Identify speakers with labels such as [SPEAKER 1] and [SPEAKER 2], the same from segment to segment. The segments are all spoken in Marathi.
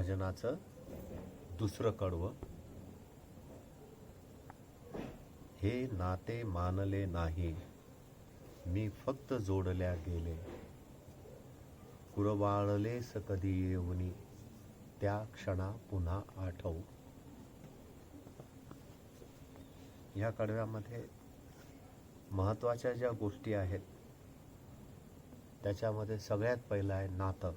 [SPEAKER 1] भजनाचं दुसरं कडवं. हे नाते मानले नाही, मी फक्त जोडल्या गेले. कुरवाळलेस कधी येऊनी, त्या क्षणा पुन्हा आठवू. या कडव्यामध्ये महत्त्वाच्या ज्या गोष्टी आहेत त्याच्यामध्ये सगळ्यात पहिलं आहे नातं.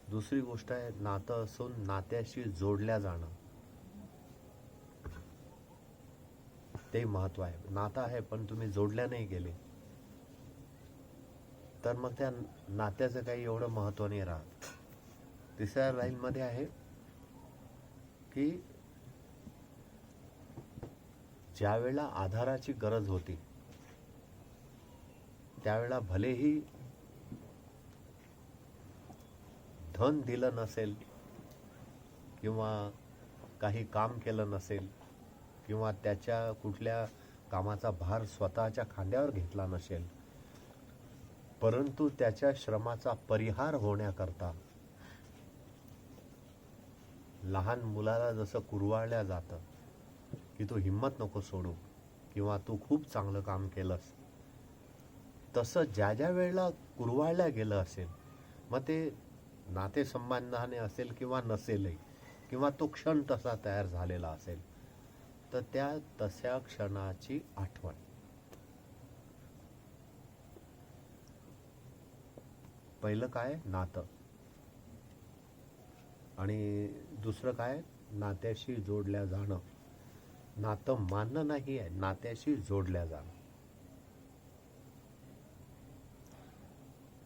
[SPEAKER 1] दुसरी गोष्ट आहे नातं असून नात्याशी जोडल्या जाणं, ते महत्त्व आहे. नातं आहे पण तुम्ही जोडल्या नाही गेले तर मग त्या नात्याचं काही एवढं महत्त्व नाही राहत. तिसऱ्या लाईनमध्ये आहे की ज्यावेळेला आधाराची गरज होती त्यावेळेला भलेही धन दिलं नसेल किंवा काही काम केलं नसेल किंवा त्याच्या कुठल्या कामाचा भार स्वतःच्या खांद्यावर घेतला नसेल, परंतु त्याच्या श्रमाचा परिहार होण्याकरता लहान मुलाला जसं कुरवाळल्या जातं की तू हिम्मत नको सोडू किंवा तू खूप चांगलं काम केलंस, तसं ज्या ज्या वेळेला कुरवाळल्या गेलं असेल, मग ते नातेसंबंधाने असेल किंवा नसेलही, किंवा तो क्षण तसा तयार झालेला असेल, तर त्या तशा क्षणाची आठवण. पहिलं काय नातं आणि दुसरं काय नात्याशी जोडल्या जाणं. नातं मानणं नाही आहे, नात्याशी जोडल्या जाणं.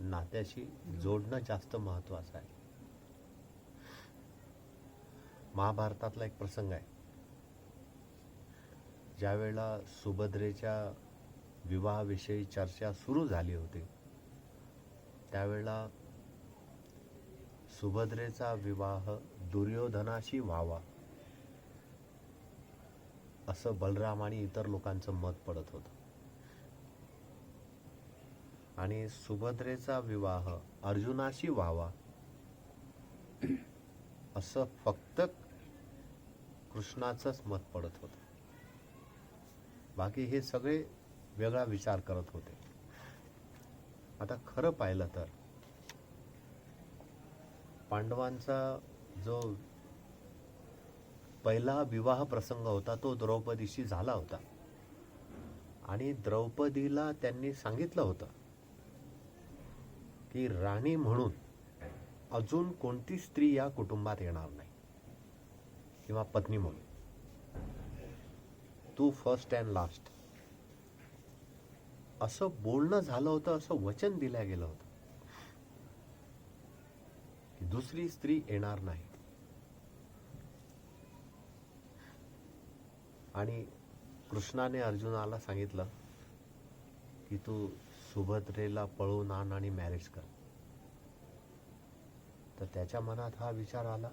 [SPEAKER 1] नात्याशी जोडणं जास्त महत्त्वाचं आहे. महाभारतातला एक प्रसंग आहे. ज्या वेळेला सुभद्रेच्या विवाहाविषयी चर्चा सुरू झाली होती त्यावेळेला सुभद्रेचा विवाह दुर्योधनाशी व्हावा असं बलराम आणि इतर लोकांचं मत पडत होतं, आणि सुभद्रेचा विवाह अर्जुनाशी व्हावा असं फक्त कृष्णाचंच मत पडत होतं. बाकी हे सगळे वेगळा विचार करत होते. आता खरं पाहिलं तर पांडवांचा जो पहिला विवाह प्रसंग होता तो द्रौपदीशी झाला होता, आणि द्रौपदीला त्यांनी सांगितलं होतं की राणी म्हणून अजून कोणती स्त्री या कुटुंबात येणार नाही, किंवा पत्नी म्हणून तू फर्स्ट अँड लास्ट, असं बोलणं झालं होतं, असं वचन दिलं गेलं होतं की दुसरी स्त्री येणार नाही. आणि कृष्णाने अर्जुनाला सांगितलं की तू सुभद्रेला पळवून आण आणि मॅरेज कर. तर त्याच्या मनात हा विचार आला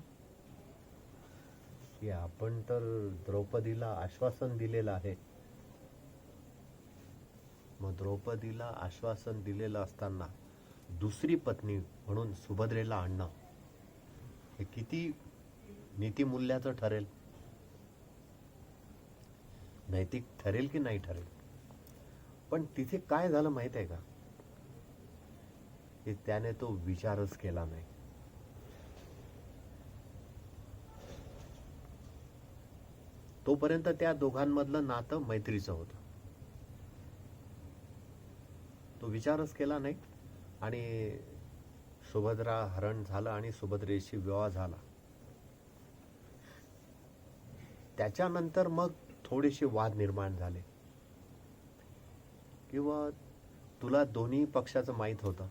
[SPEAKER 1] की आपण तर द्रौपदीला आश्वासन दिलेलं आहे, मग द्रौपदीला आश्वासन दिलेलं असताना दुसरी पत्नी म्हणून सुभद्रेला आणणं हे किती नीतिमूल्याचं ठरेल, नैतिक ठरेल की नाही ठरेल. पण तिथे काय झालं माहित आहे का, की त्याने तो विचारच केला नाही. तोपर्यंत त्या दोघांमधलं नातं मैत्रीचं होतं. तो विचारच केला नाही आणि सुभद्रा हरण झालं आणि सुभद्रेशी विवाह झाला. त्याच्यानंतर मग थोडेसे वाद निर्माण झाले, किंवा तुला दोन्ही पक्षाचं माहीत होतं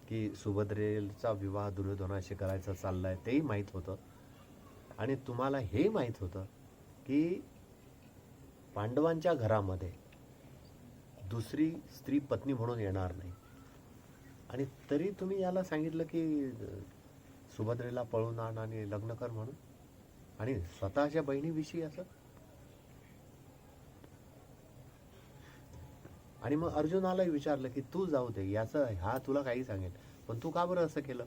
[SPEAKER 1] की सुभद्रेचा विवाह दुर्योधनाशी करायचा चाललाय, तेही माहीत होतं, आणि तुम्हाला हे माहीत होतं की पांडवांच्या घरामध्ये दुसरी स्त्री पत्नी म्हणून येणार नाही, आणि तरी तुम्ही याला सांगितलं की सुभद्रेला पळून आण आणि लग्न कर म्हणून, आणि स्वतःच्या बहिणीविषयी असं. आणि मग अर्जुनालाही विचारलं की तू जाऊ दे, याचं हा तुला काही सांगेल, पण तू का बरं असं केलं.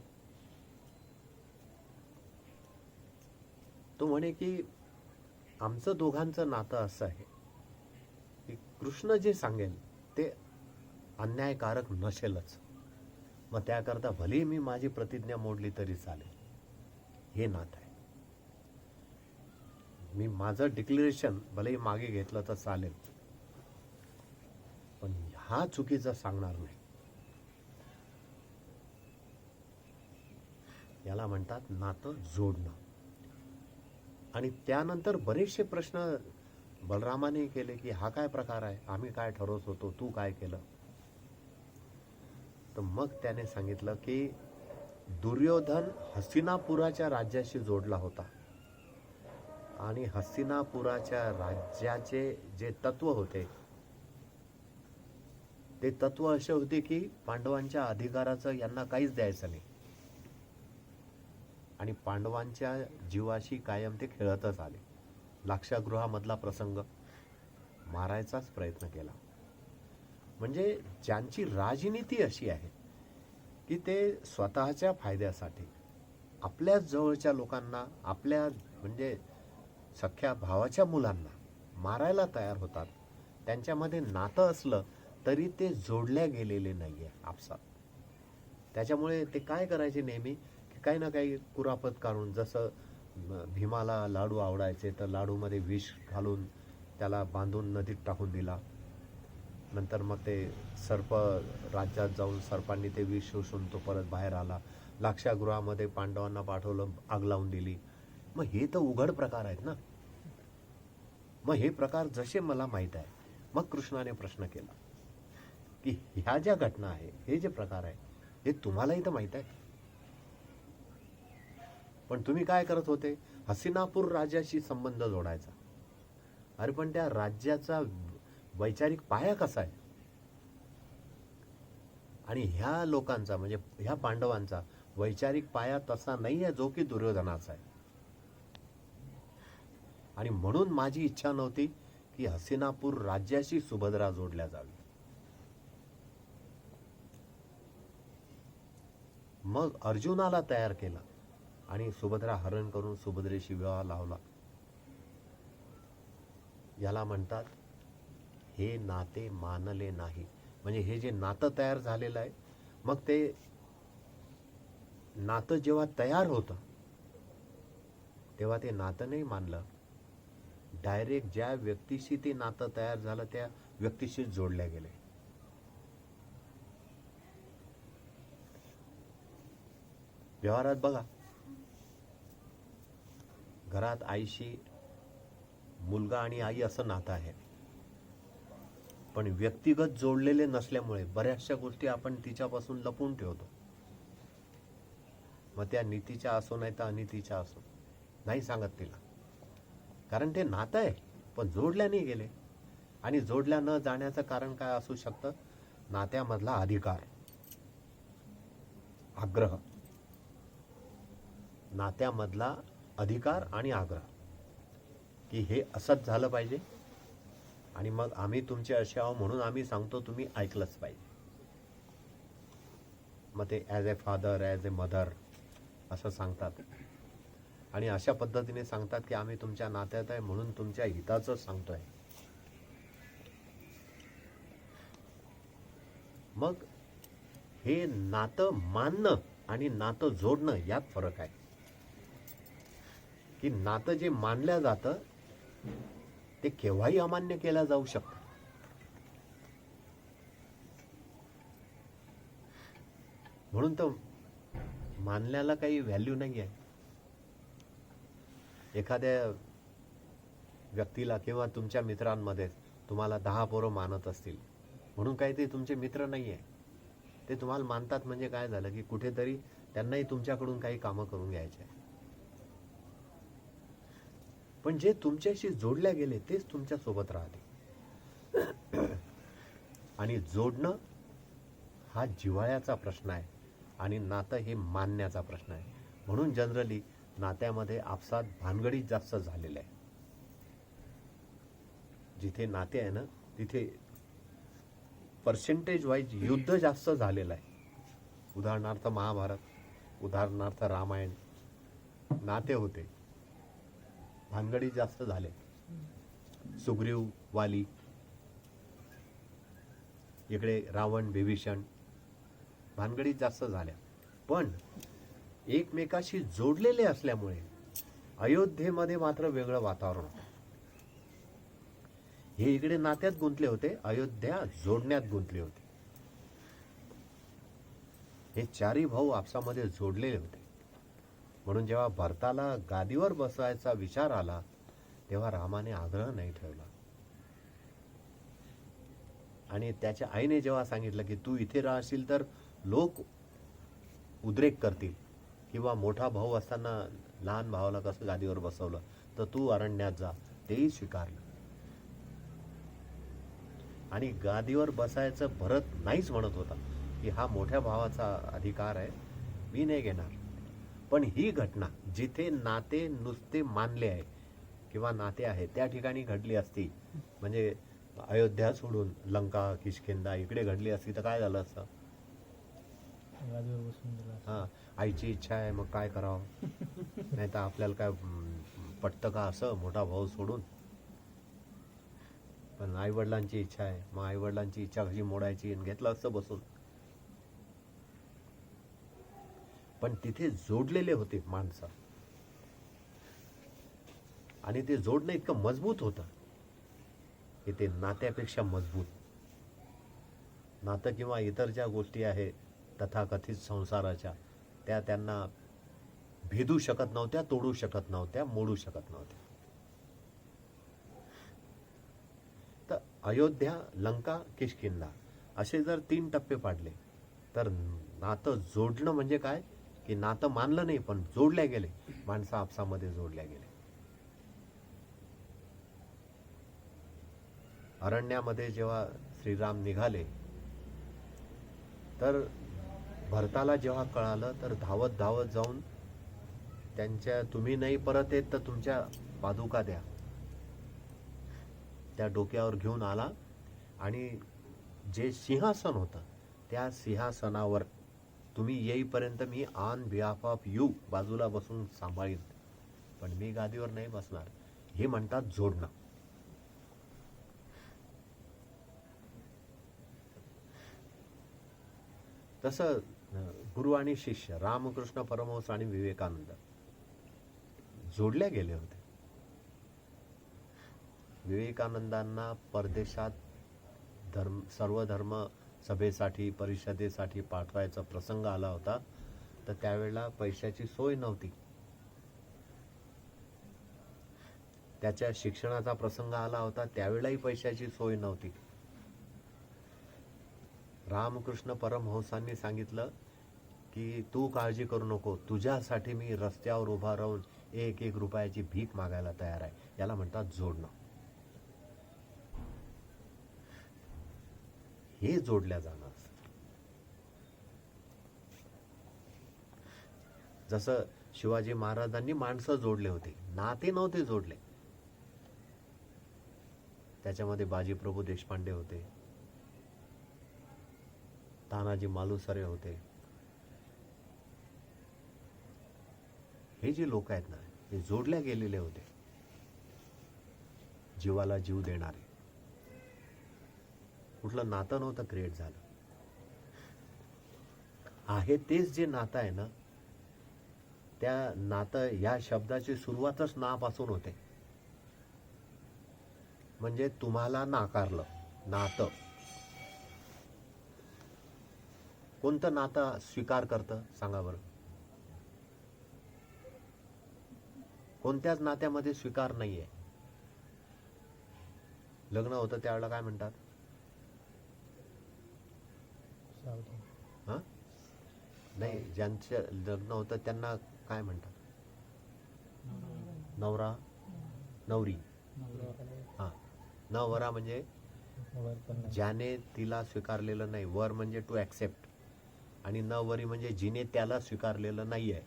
[SPEAKER 1] तो म्हणे की आमचं दोघांचं नातं असं आहे की कृष्ण जे सांगेल ते अन्यायकारक नसेलच, मग त्याकरता भलेही मी माझी प्रतिज्ञा मोडली तरी चालेल. हे नातं आहे. मी माझं डिक्लेरेशन भलेही मागे घेतलं तर चालेल, पण हा चुकीचा सांगणार नाही. याला म्हणतात नातं जोडणं. आणि त्यानंतर बरेचसे प्रश्न बलरामाने केले की हा काय प्रकार आहे, आम्ही काय ठरवत होतो, तू काय केलं. तर मग त्याने सांगितलं की दुर्योधन हस्तिनापुराच्या राज्याशी जोडला होता आणि हस्तिनापुराच्या राज्याचे जे तत्व होते ते तत्व असे होते की पांडवांच्या अधिकाराचं यांना काहीच द्यायचं नाही आणि पांडवांच्या जीवाशी कायम ते खेळतच आले. लाक्षागृहामधला प्रसंग मारायचाच प्रयत्न केला. म्हणजे ज्यांची राजनीती अशी आहे की ते स्वतःच्या फायद्यासाठी आपल्या जवळच्या लोकांना, आपल्या म्हणजे सख्या भावाच्या मुलांना मारायला तयार होतात. त्यांच्यामध्ये नातं असलं तरी ते जोडल्या गेलेले नाहीये आपसात. त्याच्यामुळे ते काय करायचे नेहमी की काही ना काही कुरापत काढून, जसं भीमाला लाडू आवडायचे तर लाडूमध्ये विष घालून त्याला बांधून नदीत टाकून दिला. नंतर मग ते सर्प राज्यात जाऊन सर्पांनी ते विष शोषून तो परत बाहेर आला. लाक्षागृहामध्ये पांडवांना पाठवलं, आग लावून दिली. मग हे तर उघड प्रकार आहेत ना. मग हे प्रकार जसे मला माहीत आहे, मग कृष्णाने प्रश्न केला की ह्या ज्या घटना आहे, हे जे प्रकार आहे, हे तुम्हालाही तर माहीत आहे, पण तुम्ही काय करत होते, हस्तिनापूर राजाशी संबंध जोडायचा. अरे पण त्या राज्याचा वैचारिक पाया कसा आहे, आणि ह्या लोकांचा म्हणजे ह्या पांडवांचा वैचारिक पाया तसा नाही आहे जो की दुर्योधनाचा आहे. आणि म्हणून माझी इच्छा नव्हती की हस्तिनापूर राज्याशी सुभद्रा जोडल्या जावी. मग अर्जुनाला तयार केला आणि सुभद्रा हरण करून सुभद्रेशी विवाह लावला. याला म्हणतात हे नाते मानले नाही. म्हणजे हे जे नातं तयार झालेलं आहे, मग ते नातं जेव्हा तयार होतं तेव्हा ते नातं नाही मानलं, डायरेक्ट ज्या व्यक्तीशी ते नातं तयार झालं त्या व्यक्तीशी जोडल्या गेले. व्यवहारात बघा, घरात आईशी मुलगा आणि आई असं नातं आहे, पण व्यक्तिगत जोडलेले नसल्यामुळे बऱ्याचशा गोष्टी आपण तिच्यापासून लपवून ठेवतो. मग त्या नीतीच्या असो नाही तर अनितीच्या असो, नाही सांगत तिला, कारण ते नातं आहे पण जोडल्या नाही गेले. आणि जोडल्या न जाण्याचं कारण काय असू शकतं, नात्यामधला अधिकार, आग्रह, नात्यामधला अधिकार आणि आग्रह की हे असंच झालं पाहिजे आणि मग आम्ही तुमचे असे आहो म्हणून आम्ही सांगतो, तुम्ही ऐकलंच पाहिजे. मग ते as a father, as a mother असं सांगतात आणि अशा पद्धतीने सांगतात की आम्ही तुमच्या नात्यात आहे म्हणून तुमच्या हिताचं सांगतोय. मग हे नातं मानणं आणि नातं जोडणं यात फरक आहे. की नातं जे मानलं जातं ते केव्हाही अमान्य केलं जाऊ शकतं. म्हणून तर मानल्याला काही व्हॅल्यू नाही आहे. एखाद्या व्यक्तीला किंवा तुमच्या मित्रांमध्ये तुम्हाला 10 पोरं मानत असतील म्हणून काही ते तुमचे मित्र नाही आहे. ते तुम्हाला मानतात म्हणजे काय झालं की कुठेतरी त्यांनाही तुमच्याकडून काही कामं करून घ्यायचे आहे. पण जे तुमच्याशी जोडल्या गेले तेच तुमच्या सोबत राहते. आणि जोडणं हा जिव्हाळ्याचा प्रश्न आहे आणि नातं हे मानण्याचा प्रश्न आहे. म्हणून जनरली नात्यामध्ये आपसात भानगडीत जास्त झालेलं आहे. जिथे नाते आहे ना तिथे पर्सेंटेज वाईज युद्ध जास्त झालेलं आहे. उदाहरणार्थ महाभारत, उदाहरणार्थ रामायण, नाते होते भानगडी जास्त झाले. सुग्रीव वाली, इकडे रावण विभीषण, भानगडीत जास्त झाल्या. पण एकमेकाशी जोडलेले असल्यामुळे अयोध्येमध्ये मात्र वेगळं वातावरण होतं. हे इकडे नात्यात गुंतले होते, अयोध्या जोडण्यात गुंतले होते. हे चारही भाऊ आपसामध्ये जोडलेले होते. म्हणून जेव्हा भरताला गादीवर बसवायचा विचार आला तेव्हा रामाने आग्रह नाही ठेवला. आणि त्याच्या आईने जेव्हा सांगितलं की तू इथे राहशील तर लोक उद्रेक करतील, किंवा मोठा भाऊ असताना लहान भावाला कसं गादीवर बसवलं, तर तू अरण्यात जा, तेही स्वीकारलं. आणि गादीवर बसायचं भरत नाहीच म्हणत होता की हा मोठ्या भावाचा अधिकार आहे, मी नाही घेणार. पण ही घटना जिथे नाते नुसते मानले आहे किंवा नाते आहे त्या ठिकाणी घडली असती, म्हणजे अयोध्या सोडून लंका किष्किंधा इकडे घडली असती तर काय झालं असतं? हा, आईची इच्छा आहे मग काय करावं, नाही तर आपल्याला काय पटतं का असं मोठा भाऊ सोडून? पण आई वडिलांची इच्छा आहे, मग आई वडिलांची इच्छा कशी मोडायची, आणि घेतलं असतं बसून. पण तिथे जोडलेले होते माणसं, आणि ते जोडणं इतकं मजबूत होतं की ते नात्यापेक्षा मजबूत. नातं किंवा इतर ज्या गोष्टी आहे तथाकथित संसाराच्या, त्या त्यांना भेदू शकत नव्हत्या, तोडू शकत नव्हत्या, मोडू शकत नव्हत्या. तर अयोध्या, लंका, किष्किंधा असे जर 3 टप्पे पाडले तर नातं जोडणं म्हणजे काय की नातं मानलं नाही पण जोडल्या गेले, माणसं आपसामध्ये जोडल्या गेले. अरण्यामध्ये जेव्हा श्रीराम निघाले तर भरताला जेव्हा कळालं तर धावत धावत जाऊन त्यांच्या, तुम्ही नाही परत येत तर तुमच्या पादुका द्या, त्या डोक्यावर घेऊन आला. आणि जे सिंहासन होतं त्या सिंहासनावर तुम्ही येईपर्यंत me on behalf of you बाजूला बसून सांभाळीन, पण मी गादीवर नाही बसणार. हे म्हणतात जोडणं. तसं गुरु आणि शिष्य रामकृष्ण परमहंस आणि विवेकानंद जोडल्या गेले होते. विवेकानंदांना परदेशात सर्व धर्म सभेसाठी, परिषदेसाठी पाठवायचा प्रसंग आला होता, तर त्यावेळेला पैशाची सोय नव्हती. त्याच्या शिक्षणाचा प्रसंग आला होता, त्यावेळेलाही पैशाची सोय नव्हती. रामकृष्ण परमहंसांनी सांगितलं की तू काळजी करू नको, तुझ्यासाठी मी रस्त्यावर उभा राहून 1-1 रुपयाची भीक मागायला तयार आहे. याला म्हणतात जोडणं. हे जोडल्या जाणार. जसं शिवाजी महाराजांनी माणसं जोडले होते, नाते नव्हते जोडले. त्याच्यामध्ये बाजीप्रभू देशपांडे होते, तानाजी मालुसरे होते. हे जे लोक आहेत ना, हे जोडल्या गेलेले होते, जीवाला जीव देणारे. कुठलं नातं नव्हतं क्रिएट झालं. आहे तेच जे नातं आहे ना, त्या नातं या शब्दाची सुरुवातच नापासून होते. म्हणजे तुम्हाला नाकारलं नातं. कोणतं नातं स्वीकार करतं सांगा बरं? कोणत्याच नात्यामध्ये स्वीकार नाहीये. लग्न होतं त्यावेळेला काय म्हणतात? हा, नाही, ज्यांचं लग्न होतं त्यांना काय म्हणतात? नवरा नवरी. हा, नवरा म्हणजे ज्याने तिला स्वीकारलेलं नाही. वर म्हणजे टू ऍक्सेप्ट, आणि नवरी म्हणजे जिने त्याला स्वीकारलेलं नाहीये.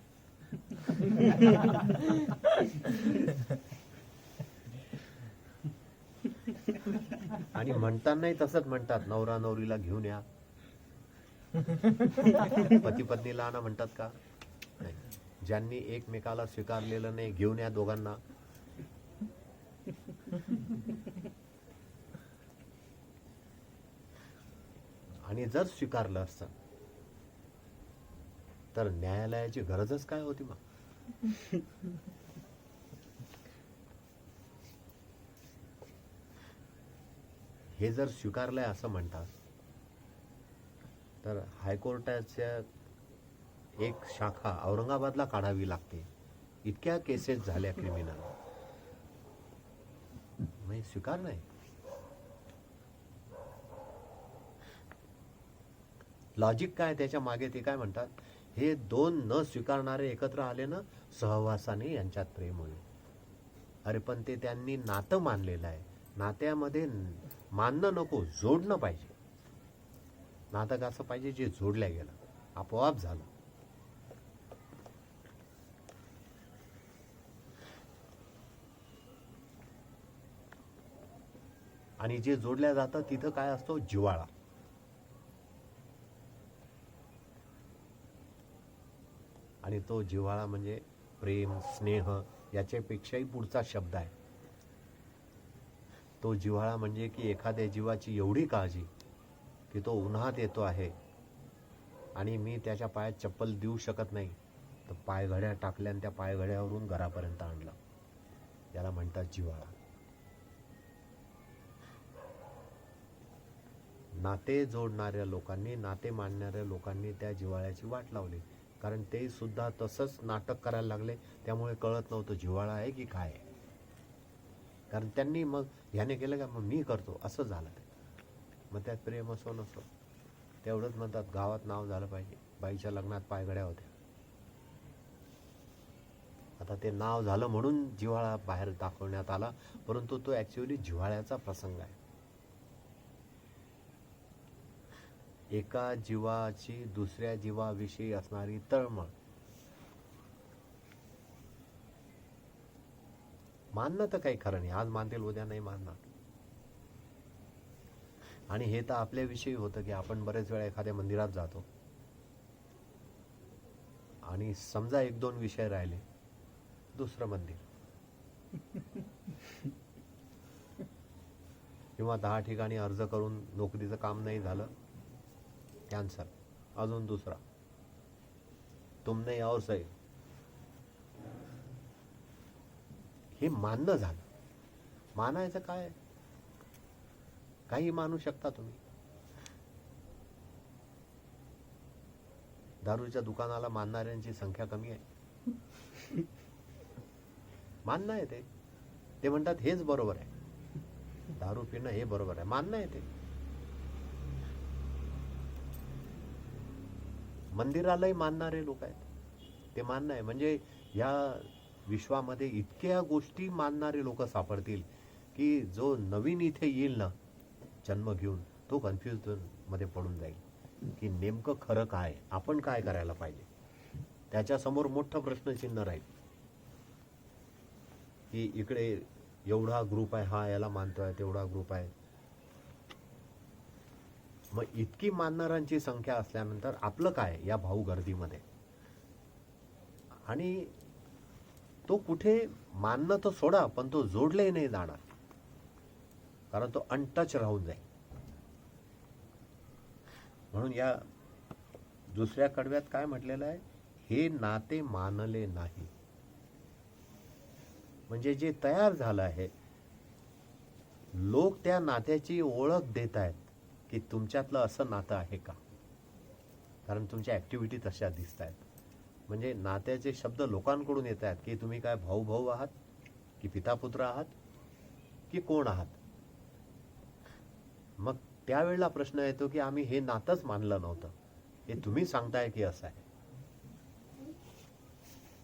[SPEAKER 1] आणि म्हणतानाही तसंच म्हणतात, नवरा नवरीला घेऊन या. पती पत्नीला आणा म्हणतात का? नाही. ज्यांनी एकमेकाला स्वीकारलेलं नाही, घेऊन या दोघांना. आणि जर स्वीकारलं असतं तर न्यायालयाची गरजच काय होती मग? हे जर स्वीकारलंय असं म्हणतात तर हायकोर्टाच्या एक शाखा औरंगाबादला काढावी लागते. इतक्या केसेस झाल्या क्रिमिनल, म्हणजे स्वीकार नाही. लॉजिक काय त्याच्या मागे? ते काय म्हणतात, हे दोन न स्वीकारणारे एकत्र आले ना सहवासाने यांच्यात प्रेम होईल. अरे पण ते त्यांनी नातं मानलेलं आहे. नात्यामध्ये मानणं नको, जोडणं पाहिजे. नातं असं पाहिजे जे जोडल्या गेलं, आपोआप झालं. आणि जे जोडल्या जातं तिथं काय असतो? जिव्हाळा. आणि तो जिव्हाळा म्हणजे प्रेम, स्नेह याच्यापेक्षाही पुढचा शब्द आहे. तो जिव्हाळा म्हणजे की एखाद्या जीवाची एवढी काळजी की तो उन्हात येतो आहे आणि मी त्याच्या पायात चप्पल देऊ शकत नाही, तर पायघड्या टाकल्या आणि त्या पायघड्यावरून घरापर्यंत आणलं. याला म्हणतात जिव्हाळा. नाते जोडणाऱ्या लोकांनी, नाते मानणाऱ्या लोकांनी त्या जिव्हाळ्याची वाट लावली. कारण ते सुद्धा तसंच नाटक करायला लागले. त्यामुळे कळत नव्हतं जिव्हाळा आहे की काय आहे. कारण त्यांनी मग ह्याने केलं का, मग मी करतो, असं झालं. मग त्यात प्रेम असो नसो, तेवढंच म्हणतात गावात नाव झालं पाहिजे. बाईच्या लग्नात पायघड्या होत्या. आता ते नाव झालं म्हणून जिव्हाळा बाहेर दाखवण्यात आला, परंतु तो ऍक्च्युअली जिव्हाळ्याचा प्रसंग आहे. एका जीवाची दुसऱ्या जीवाविषयी असणारी तळमळ. मानणं तर काही खरं नाही, आज मानतील उद्या नाही मानणार. आणि हे तर आपल्याविषयी होतं की आपण बरेच वेळा एखाद्या मंदिरात जातो आणि समजा एक दोन विषय राहिले, दुसरं मंदिर, किंवा 10 ठिकाणी अर्ज करून नोकरीचं काम नाही झालं, कॅन्सल. अजून दुसरा, तुमने और सही. हे मानणं झालं. मानायचं काय? काही मानू शकता तुम्ही. दारूच्या दुकानाला मानणाऱ्यांची संख्या कमी आहे. मानणं आहे ते. ते म्हणतात हेच बरोबर आहे, दारू पिणं हे बरोबर आहे. मानणं आहे ते. मंदिरालाही मानणारे लोक आहेत, ते मानणं आहे. म्हणजे या विश्वामध्ये इतक्या गोष्टी मानणारे लोक सापडतील की जो नवीन इथे येईल ना जन्म घेऊन, तो कन्फ्युजन मध्ये पडून जाईल की नेमकं खरं काय, आपण काय करायला पाहिजे. त्याच्यासमोर मोठं प्रश्नचिन्ह राहील की इकडे एवढा ग्रुप आहे, हा याला मानतोय, तेवढा ग्रुप आहे. मग इतकी मानणाऱ्यांची संख्या असल्यानंतर आपलं काय या भाऊ गर्दीमध्ये? आणि तो कुठे मानणं तर सोडा, पण तो जोडले नाही जाणार, कारण तो अनटच राहून जाईल. म्हणून या दुसऱ्या कडव्यात काय म्हटलेलं आहे, हे नाते मानले नाही. म्हणजे जे तयार झालं आहे, लोक त्या नात्याची ओळख देत आहेत की तुमच्यातलं असं नातं आहे का, कारण तुमच्या ऍक्टिव्हिटी तशा दिसत आहेत. म्हणजे नात्याचे शब्द लोकांकडून येत आहेत की तुम्ही काय भाऊ भाऊ आहात, की पिता पुत्र आहात, की कोण आहात. मग त्यावेळेला प्रश्न येतो की आम्ही हे नातंच मानलं नव्हतं, हे तुम्ही सांगताय की असं आहे.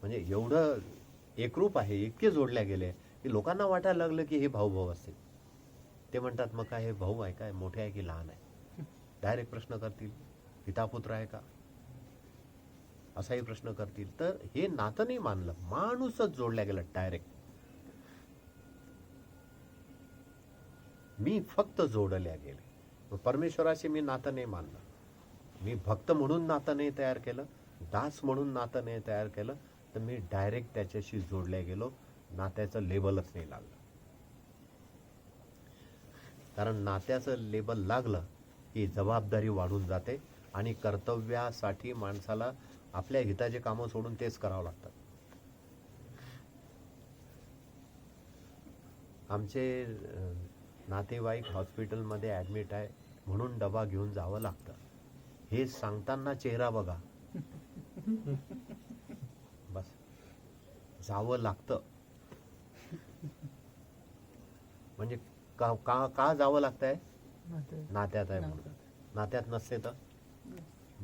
[SPEAKER 1] म्हणजे एवढं एकरूप आहे, इतके जोडल्या गेले की लोकांना वाटायला लागलं की हे भाऊ भाऊ असतील. ते म्हणतात मग काय हे भाऊ आहे काय, मोठे आहे की लहान आहे. डायरेक्ट प्रश्न करतील, पिता पुत्र आहे का, असाही प्रश्न करतील. तर हे नातं नाही मानलं, माणूसच जोडल्या गेला डायरेक्ट. मी फक्त जोडल्या गेले. परमेश्वराशी मी नातं नाही मानलं, मी भक्त म्हणून नातं नाही तयार केलं, दास म्हणून नातं नाही तयार केलं, तर मी डायरेक्ट त्याच्याशी जोडल्या गेलो. नात्याचं लेबलच नाही लागलं. कारण नात्याचं लेबल लागलं की जबाबदारी वाढून जाते आणि कर्तव्यासाठी माणसाला आपल्या हिताचे कामं सोडून तेच करावं लागतात. आमचे नातेवाईक हॉस्पिटलमध्ये ॲडमिट आहे म्हणून डबा घेऊन जावं लागतं. हे सांगताना चेहरा बघा. बस जावं लागतं. म्हणजे का का का जावं लागतंय? नात्यात आहे म्हणून. नात्यात नसते तर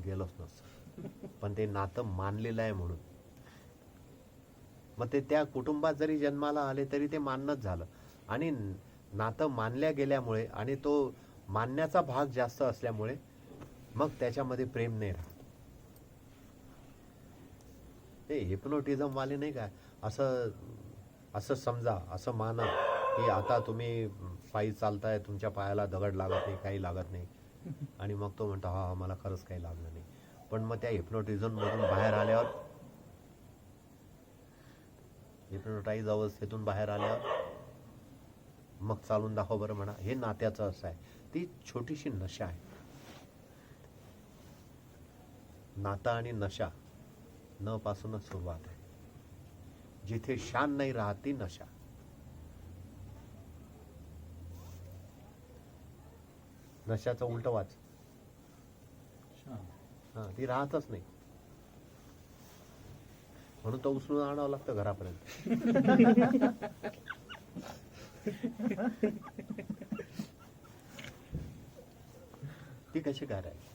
[SPEAKER 1] गेलोच नसतं. पण ते नातं मानलेलं आहे म्हणून. मग ते त्या कुटुंबात जरी जन्माला आले तरी ते मानणंच झालं. आणि नातं मानल्या गेल्यामुळे आणि तो मानण्याचा भाग जास्त असल्यामुळे मग त्याच्यामध्ये प्रेम नाही राहत. ते हिप्नोटिझम वाले नाही काय, असं असं समजा, असं माना की आता तुम्ही पायी चालताय, तुमच्या पायाला दगड लागत नाही, काही लागत नाही, आणि मग तो म्हणतो हा मला खरंच काही लागलं नाही. पण मग त्या हिप्नोटिझम मधून बाहेर आल्यावर, हिप्नोटाईज अवस्थेतून बाहेर आल्यावर मग चालून दाखव बरं म्हणा. हे नात्याचं असं आहे. ती छोटीशी नशा आहे. नाता आणि नशा न पासूनच सुरुवात आहे. जिथे शान नाही राहत ती नशा. नशाचं उलट वाच. हा, ती राहतच नाही. म्हणून तो उचलून आणावं लागतं घरापर्यंत. ती कशी काय राहील?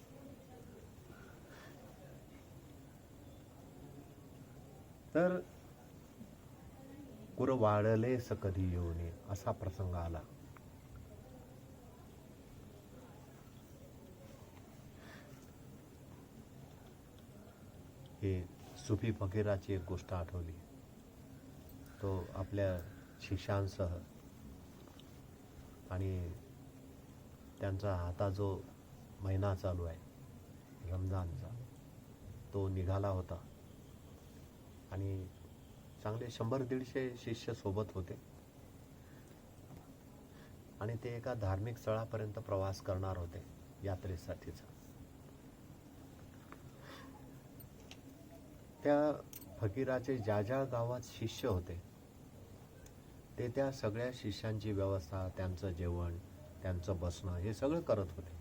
[SPEAKER 1] तर कुर वाढलेस कधी येऊन असा प्रसंग आला. हे सुफी फकीराची एक गोष्ट आठवली. तो आपल्या शिष्यांसह आणि त्यांचा आता जो महिना चालू आहे रमजानचा, तो निघाला होता आणि चांगले 100-150 शिष्य सोबत होते आणि ते एका धार्मिक स्थळापर्यंत प्रवास करणार होते यात्रेसाठीचा. त्या फकीराचे ज्या ज्या गावात शिष्य होते ते त्या सगळ्या शिष्यांची व्यवस्था, त्यांचं जेवण, त्यांचं बसणं, हे सगळं करत होते.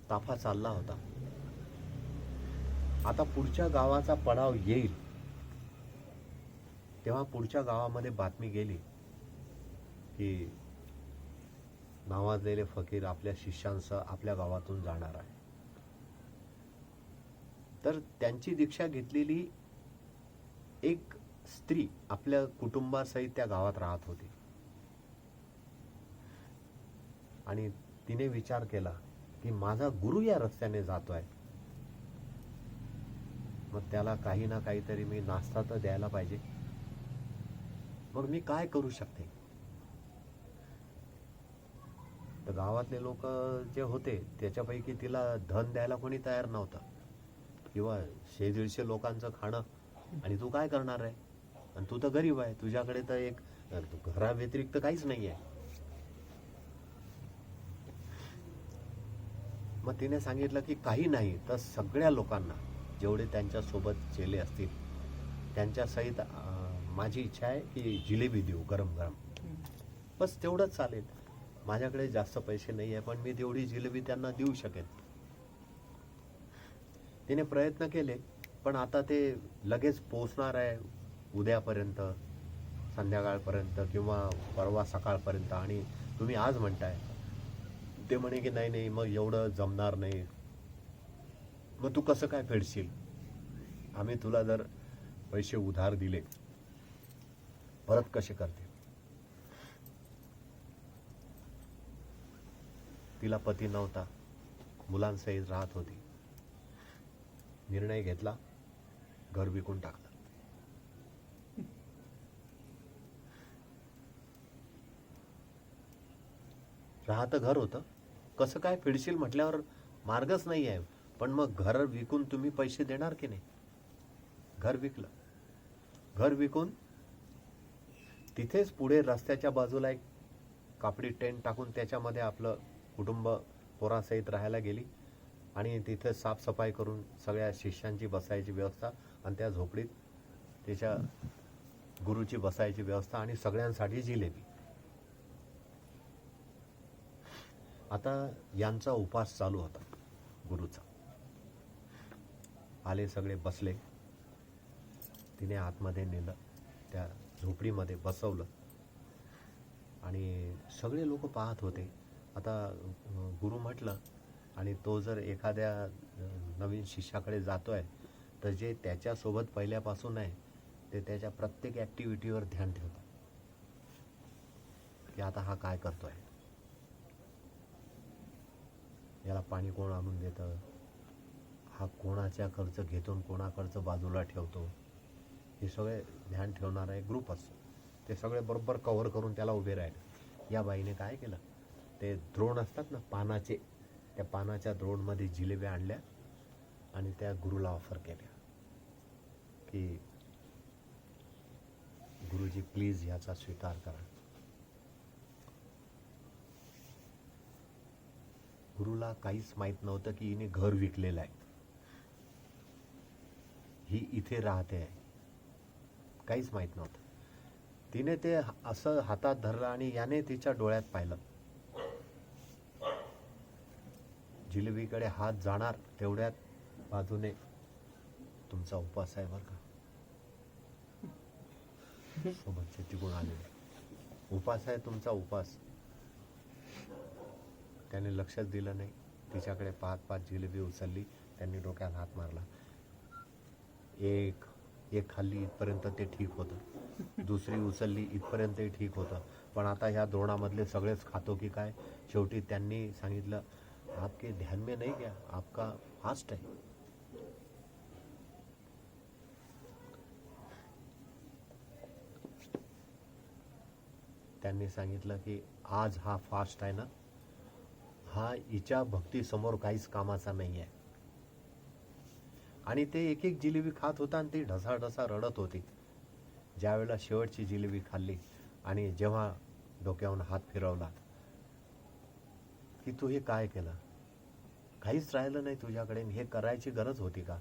[SPEAKER 1] ताफा चालला होता. आता पुढच्या गावाचा पडाव येईल तेव्हा पुढच्या गावामध्ये बातमी गेली की नावाजलेले फकीर आपल्या शिष्यांसह आपल्या गावातून जाणार आहे. तर त्यांची दीक्षा घेतलेली एक स्त्री आपल्या कुटुंबासहित त्या गावात राहत होती आणि तिने विचार केला की माझा गुरु या रस्त्याने जातोय, मग त्याला काही ना काहीतरी मी नाश्ता तर द्यायला पाहिजे. मग मी काय करू शकते? तर गावातले लोक जे होते त्याच्यापैकी तिला धन द्यायला कोणी तयार नव्हतं, किंवा 100-150 लोकांचं खाणं, आणि तू काय करणार आहे? आणि तू तर गरीब आहे, तुझ्याकडे तर एक घरा व्यतिरिक्त काहीच नाही आहे. मग तिने सांगितलं की काही नाही तर सगळ्या लोकांना, जेवढे त्यांच्या सोबत चेले असतील त्यांच्या सहित माझी इच्छा आहे की जिलेबी देऊ गरम गरम. बस तेवढंच चालेल. माझ्याकडे जास्त पैसे नाही आहे, पण मी तेवढी जिलेबी त्यांना देऊ शकेन. तिने प्रयत्न केले, पण आता ते लगेच पोचणार आहे उद्यापर्यंत, संध्याकाळपर्यंत किंवा परवा सकाळपर्यंत, आणि तुम्ही आज म्हणताय. ते म्हणे की नाही नाही, मग एवढं जमणार नाही. मग तू कसं काय फेडशील? आम्ही तुला जर पैसे उधार दिले परत कसे करते? तिला पती नव्हता, मुलांसहित राहत होती. निर्णय घेतला, घर विकून टाकलं. राहतं घर होतं, कसं काय फेडशील म्हटल्यावर मार्गच नाही आहे. पण मग घर विकून तुम्ही पैसे देणार की नाही? घर विकलं. घर विकून तिथेच पुढे रस्त्याच्या बाजूला एक कापडी टेंट टाकून त्याच्यामध्ये आपलं कुटुंब पोरासहित राहायला गेली आणि तिथे साफसफाई करून सगळ्या शिष्यांची बसायची व्यवस्था आणि त्या झोपडीत त्याच्या गुरुची बसायची व्यवस्था आणि सगळ्यांसाठी जिलेबी. आता यांचा उपास चालू होता गुरुचा. आले सगळे बसले. तिने आतमध्ये नेलं, त्या झोपडीमध्ये बसवलं आणि सगळे लोक पाहत होते. आता गुरु म्हटलं आणि तो जर एखाद्या नवीन शिष्याकडे जातोय तर जे त्याच्यासोबत पहिल्यापासून आहे ते त्याच्या प्रत्येक ॲक्टिव्हिटीवर ध्यान ठेवतात की आता हा काय करतोय, याला पाणी कोण आणून देतं, हा कोणाच्या कर्ज घेतो कोणाकडचं बाजूला ठेवतो, हे सगळे ध्यान ठेवणारा एक ग्रुप असतो. ते सगळे बरोबर कव्हर करून त्याला उभे राहिले. या बाईने काय केलं, ते द्रोण असतात ना पानाचे, त्या पानाच्या द्रोणमध्ये जिलेब्या आणल्या आणि त्या गुरुला ऑफर केल्या की गुरुजी प्लीज याचा स्वीकार करा. गुरुला काहीच माहित नव्हतं की हिने घर विकलेलं आहे, ही इथे राहते आहे, काहीच माहित नव्हतं. तिने ते असं हातात धरलं आणि याने तिच्या डोळ्यात पाहिलं. जिलेबीकडे हात जाणार तेवढ्यात बाजूने तुमचा उपास आहे बरं का, सोबतचे तिकडून आलेले, उपास आहे तुमचा उपास. त्याने लक्षच दिलं नाही. तिच्याकडे पाहत पाहत जिलेबी उचलली, त्यांनी डोक्यात हात मारला. एक खाल्ली इथपर्यंत ते ठीक होतं, दुसरी उचलली इथपर्यंतही ठीक होतं, पण आता ह्या द्रोणामधले सगळेच खातो की काय. शेवटी त्यांनी सांगितलं आपके ध्यान में नहीं गया, आपका फास्ट है. त्यांनी सांगितलं की आज हा फास्ट आहे ना, हा हिच्या भक्तीसमोर काहीच कामाचा नाही आहे. आणि ते एक एक जिलेबी खात होता आणि ती ढसाढसा रडत होती. ज्यावेळेला शेवटची जिलेबी खाल्ली आणि जेव्हा डोक्यावरून हात फिरवला की तू हे काय केलं, काहीच राहिलं नाही तुझ्याकडे, हे करायची गरज होती का.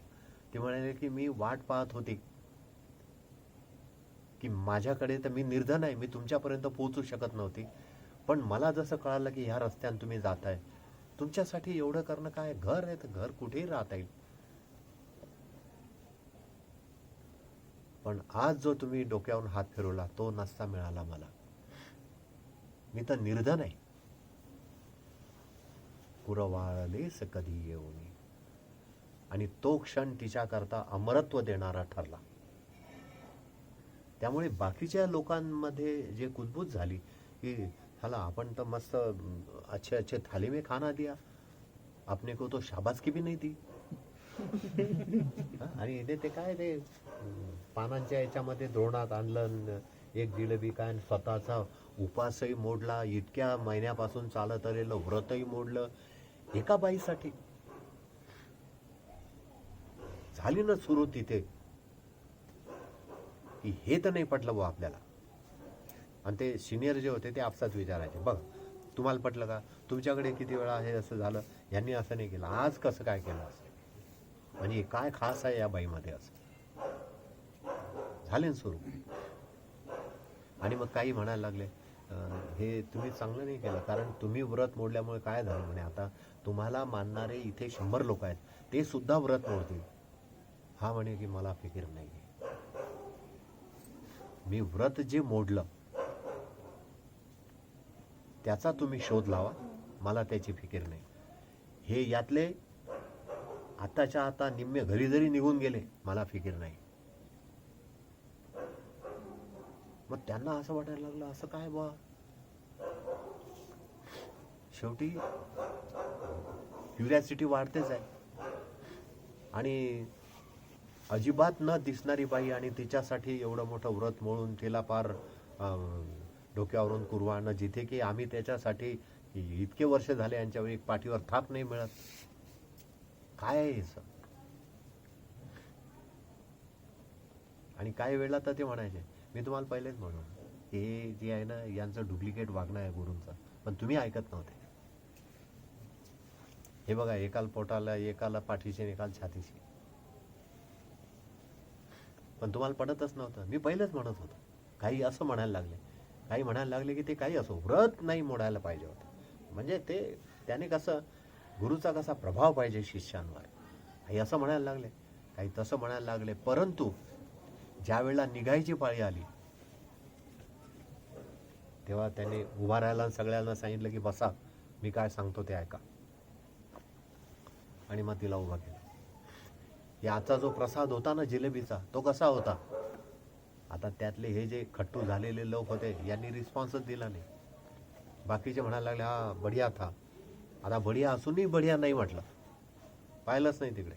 [SPEAKER 1] ती म्हणाले की मी वाट पाहत होती की माझ्याकडे तर मी निर्धन आहे, मी तुमच्यापर्यंत पोहोचू शकत नव्हती, पण मला जसं कळालं की ह्या रस्त्याने तुम्ही जाताय, तुमच्यासाठी एवढं करणं काय, घर आहे तर घर कुठेही राहता येईल, पण आज जो तुम्ही डोक्यावरून हात फिरवला तो नसता मिळाला मला, मी तर निर्धन आहे. पुरवाळलेस कधी येऊन. आणि तो क्षण तिच्याकरता अमरत्व देणारा ठरला. त्यामुळे बाकीच्या लोकांमध्ये जे कुजबूज झाली की हाला आपण तर मस्त अच्छे अच्छे थाली में खाना दिया, आपने को तो शाबासकी भी नहीं दी. आणि इथे ते काय ते पानांच्या याच्यामध्ये द्रोणात आणलं, एक जिलेबी काय, स्वतःचा उपासही मोडला, इतक्या महिन्यापासून चालत आलेलं व्रतही मोडलं एका बाईसाठी. झाली ना सुरू तिथे की हे तर नाही पटलं बुवा आपल्याला. आणि ते सिनियर जे होते ते आपसात विचारायचे, बघ तुम्हाला पटलं का, तुमच्याकडे किती वेळा हे असं झालं, यांनी असं नाही केलं, आज कसं काय केलं असं, म्हणजे काय खास आहे या बाईमध्ये असं. झाले ना सुरू. आणि मग काही म्हणायला लागले हे तुम्ही चांगलं नाही केलं, कारण तुम्ही व्रत मोडल्यामुळे काय झालं म्हणे, आता तुम्हाला मानणारे इथे 100 लोक आहेत, ते सुद्धा व्रत मोडतील. हा म्हणे की मला फिकीर नाही, मी व्रत जे मोडलं त्याचा तुम्ही शोध लावा, मला त्याची फिकीर नाही. हे यातले आताच्या आता निम्मे घरी जरी निघून गेले मला फिकीर नाही. मग त्यांना असं वाटायला लागलं असं काय बा. शेवटी क्युरियासिटी वाढतेच आहे. आणि अजिबात न दिसणारी बाई आणि तिच्यासाठी एवढं मोठं व्रत मोडून तिला पार डोक्यावरून कुरवाळणं, जिथे की आम्ही त्याच्यासाठी इतके वर्ष झाले यांच्यावर एक पाठीवर थाप नाही मिळत. काय आहे हे? आणि काही वेळेला तर ते म्हणायचे, मी तुम्हाला पहिलेच म्हणून हे जे आहे ना यांचं डुप्लिकेट वागणं आहे गुरूंचं, पण तुम्ही ऐकत नव्हते. हे बघा, एकाला पोटाला, एकाला पाठीशी, एकाला छातीशी, पण तुम्हाला पडतच नव्हतं. मी पहिलेच म्हणत होतो. काही असं म्हणायला लागले, काही म्हणायला लागले की ते काही असो, व्रत नाही मोडायला पाहिजे होतं. म्हणजे ते त्याने कसं गुरुचा कसा प्रभाव पाहिजे शिष्यांवर, काही असं म्हणायला लागले, काही तसं म्हणायला लागले. परंतु ज्या वेळेला निघायची पाळी आली तेव्हा त्याने उभा राहायला सगळ्यांना सांगितलं की बसा, मी काय सांगतो ते ऐका, आणि मग तिला उभा केला. याचा जो प्रसाद होता ना जिलेबीचा, तो कसा होता? आता त्यातले हे जे खट्टू झालेले लोक होते यांनी रिस्पॉन्सच दिला नाही. बाकीचे म्हणायला लागले हा बढिया था. आता बढिया असूनही बढिया नाही म्हटलं, पाहिलंच नाही तिकडे.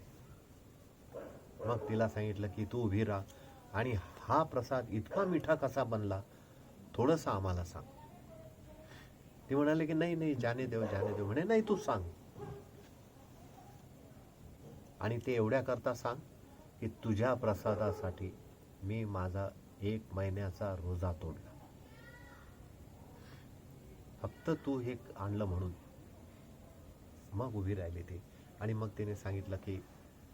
[SPEAKER 1] मग तिला सांगितलं की तू उभी राहा, आणि हा प्रसाद इतका मिठा कसा बनला थोडंसं आम्हाला सांग. ती म्हणाले की नाही नाही, जाने देव जाने देव. म्हणे नाही, तू सांग. आणि ते एवढ्या करता सांग की तुझ्या प्रसादासाठी मी माझा 1 महिन्याचा रोजा तोडला, फक्त तू हे आणलं म्हणून. मग उभी राहिली ती, आणि मग तिने सांगितलं की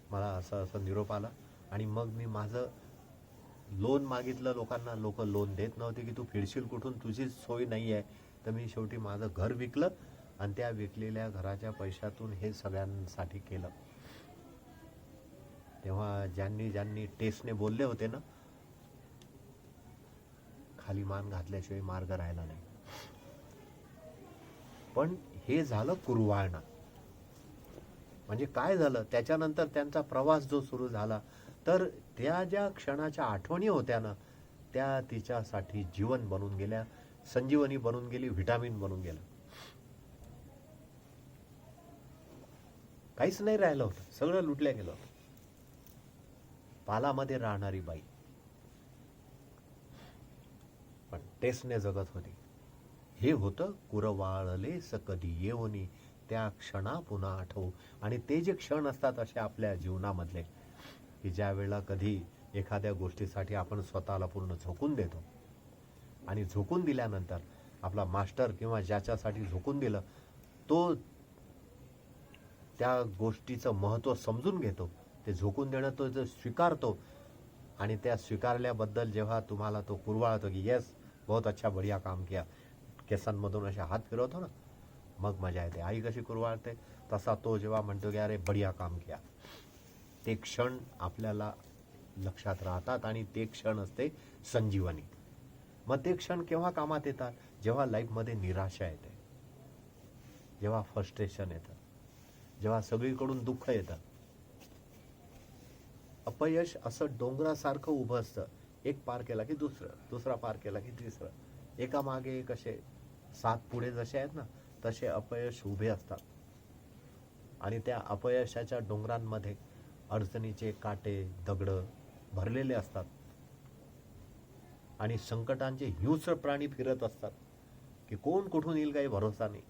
[SPEAKER 1] मला असं असं निरोप आला, आणि मग मी माझं लोन मागितलं लोकांना, लोक लोन देत नव्हते की तू फिरशील कुठून, तुझी सोय नाही आहे. तर मी शेवटी माझं घर विकलं, आणि त्या विकलेल्या घराच्या पैशातून हे सगळ्यांसाठी केलं. तेव्हा ज्यांनी ज्यांनी टेस्टने बोलले होते ना, खाली मान घातल्याशिवाय मार्ग राहिला नाही. पण हे झालं कुरवाळणं. म्हणजे काय झालं त्याच्यानंतर त्यांचा प्रवास जो सुरू झाला, तर त्या ज्या क्षणाच्या आठवणी होत्या ना, त्या तिच्यासाठी जीवन बनून गेल्या, संजीवनी बनून गेली, व्हिटॅमिन बनून गेलं. काहीच नाही राहिलं होतं, सगळं लुटल्या गेलं होतं. पालामध्ये राहणारी बाई पण टेस्टने जगत होती. हे होतं कुरवाळलेस कधी येवनी, त्या क्षणा पुन्हा आठवू. आणि ते जे क्षण असतात असे आपल्या जीवनामधले, की ज्या वेळेला कधी एखाद्या गोष्टीसाठी आपण स्वतःला पूर्ण झोकून देतो, आणि झोकून दिल्यानंतर आपला मास्टर किंवा ज्याच्यासाठी झोकून दिलं तो त्या गोष्टीचं महत्त्व समजून घेतो, ते झोकून देणं तो जो स्वीकारतो, आणि त्या स्वीकारल्याबद्दल जेव्हा तुम्हाला तो कुरवाळतो की येस बहुत अच्छा बढिया काम किया, केसांमधून असे हात फिरवतो ना, मग मजा येते. आई कशी कुरवाळते तसा तो जेव्हा म्हणतो की अरे बढिया काम किया, ते क्षण आपल्याला लक्षात राहतात, आणि ते क्षण असते संजीवनी. मग ते क्षण केव्हा कामात येतात? जेव्हा लाईफमध्ये निराशा येते, जेव्हा फ्रस्ट्रेशन येतं, जेव्हा सगळीकडून दुःख येतं. अपयश असं डोंगरासारखं उभं असतं, एक पार केला की दुसरं, दुसरा पार केला की तिसरं, एका मागे एक, असे 7 पुढे जसे आहेत ना तसे अपयश उभे असतात. आणि त्या अपयशाच्या डोंगरांमध्ये अडचणीचे काटे, दगड भरलेले असतात, आणि संकटांचे हिंस्र प्राणी फिरत असतात की कोण कुठून येईल काही भरोसा नाही.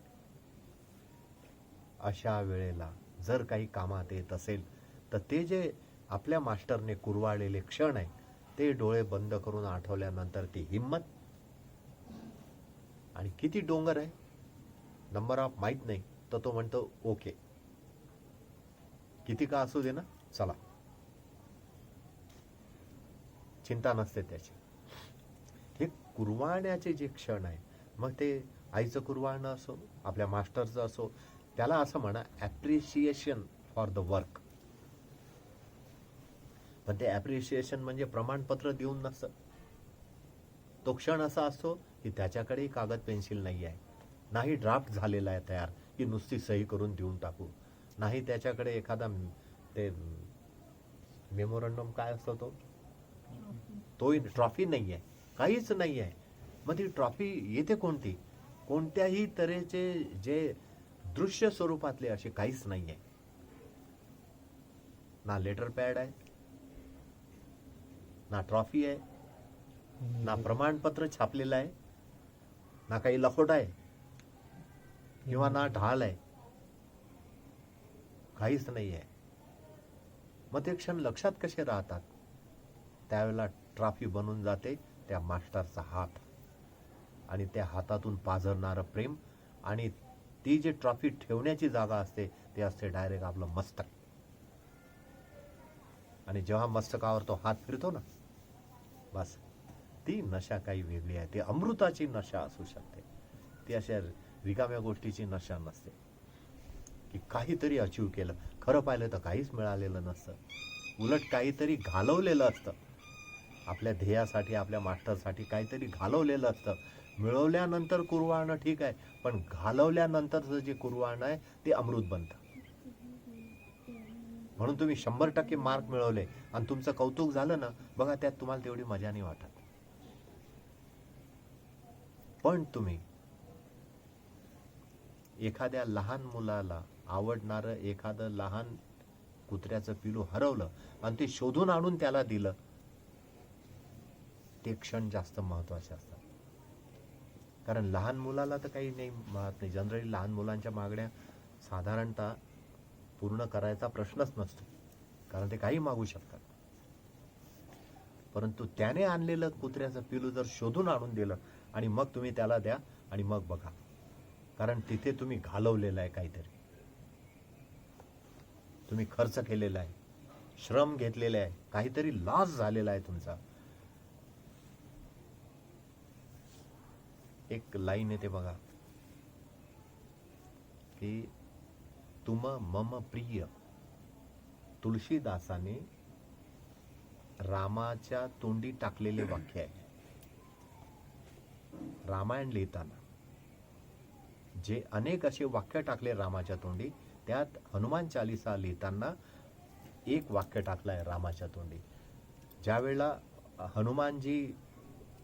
[SPEAKER 1] अशा वेळेला जर काही कामात येत असेल तर ते जे आपल्या मास्टरने कुरवाळलेले क्षण आहे, ते डोळे बंद करून आठवल्यानंतर ती हिम्मत. आणि किती डोंगर आहे नंबर ऑफ माहीत नाही, तर तो म्हणतो ओके, किती का असू दे ना, चला, चिंता नसते त्याची. हे कुरवाळण्याचे जे क्षण आहे, मग ते आईचं कुरवाळणं असो, आपल्या मास्टरचं असो, त्याला असं म्हणा ॲप्रिशिएशन फॉर द वर्क. पण ते ॲप्रिशिएशन म्हणजे प्रमाणपत्र देऊन नसतं. तो क्षण असा असतो की त्याच्याकडे कागद पेन्सिल नाही आहे, नाही ड्राफ्ट झालेला आहे तयार की नुसती सही करून देऊन टाकू, नाही त्याच्याकडे एखादा ते मेमोरंडम काय असतो तोही ट्रॉफी नाही आहे, काहीच नाही आहे. मग ती ट्रॉफी येते कोणती? कोणत्याही तऱ्हेचे जे दृश्य स्वरूपातले असे काहीच नाही आहे. ना लेटर पॅड आहे, ना ट्रॉफी आहे, ना प्रमाणपत्र छापलेलं आहे, ना काही लखोट आहे, किंवा ना ढाल आहे, काहीच नाही आहे. मग ते क्षण लक्षात कसे राहतात? त्यावेळेला ट्रॉफी बनून जाते त्या मास्टरचा हात, आणि त्या हातातून पाझरणारं प्रेम, आणि ती जी ट्रॉफी ठेवण्याची जागा असते ते असते डायरेक्ट आपलं मस्तक. आणि जेव्हा मस्तकावर तो हात फिरतो ना, बस ती नशा काही वेगळी आहे. ती अमृताची नशा असू शकते. ती अशा रिकाम्या गोष्टीची नशा नसते की काहीतरी अचीव केलं. खरं पाहिलं तर काहीच मिळालेलं नसतं, उलट काहीतरी घालवलेलं असतं. आपल्या ध्येयासाठी, आपल्या मास्टरसाठी काहीतरी घालवलेलं असतं. मिळवल्यानंतर कुरवाळणं ठीक आहे, पण घालवल्यानंतरचं जे कुरवाळणं आहे ते अमृत बनतं. म्हणून तुम्ही 100% मार्क मिळवले आणि तुमचं कौतुक झालं ना, बघा त्यात तुम्हाला तेवढी मजा नाही वाटत. पण तुम्ही एखाद्या लहान मुलाला आवडणारं एखादं लहान कुत्र्याचं पिलू हरवलं आणि ते शोधून आणून त्याला दिलं, ते क्षण जास्त महत्वाचे असतात. कारण लहान मुलाला तर काही नाही माहित नाही. जनरली लहान मुलांच्या मागण्या साधारणतः पूर्ण करायचा प्रश्नच नसतो, कारण ते काही मागू शकतात. परंतु त्याने आणलेलं कुत्र्याचं पिलू जर शोधून आणून दिलं आणि मग तुम्ही त्याला द्या आणि मग बघा, कारण तिथे तुम्ही घालवलेलं आहे काहीतरी. तुम्ही खर्च केलेला आहे, श्रम घेतलेले आहे, काहीतरी लॉस झालेला आहे तुमचा. एक लाईन येते बघा की तुम मम प्रिय, तुळशीदासाने रामाच्या तोंडी टाकलेले वाक्य आहे. रामायण लिहिताना जे अनेक असे वाक्य टाकले रामाच्या तोंडी, त्यात हनुमान चालिसा लिहिताना एक वाक्य टाकलं आहे रामाच्या तोंडी. ज्या वेळेला हनुमानजी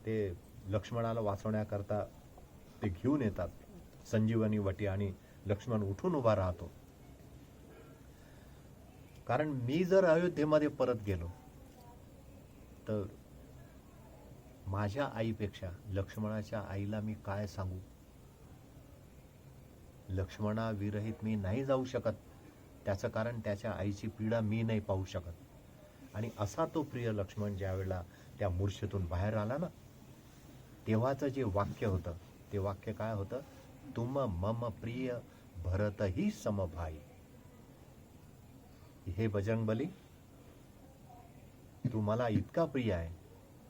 [SPEAKER 1] ते लक्ष्मणाला वाचवण्याकरता ते घेऊन येतात संजीवनी वटी आणि लक्ष्मण उठून उभा राहतो. कारण मी जर अयोध्येमध्ये परत गेलो तर माझ्या आईपेक्षा लक्ष्मणाच्या आईला मी काय सांगू. लक्ष्मणा विरहित मी नाही जाऊ शकत. त्याचं कारण त्याच्या आईची पीडा मी नाही पाहू शकत. आणि असा तो प्रिय लक्ष्मण ज्या वेळेला त्या मूर्छेतून बाहेर आला ना, तेव्हाचं जे वाक्य होतं ते वाक्य काय होतं, तुम मम प्रिय भरतही समभाई. हे बजरंगबली, तू मला इतका प्रिय आहे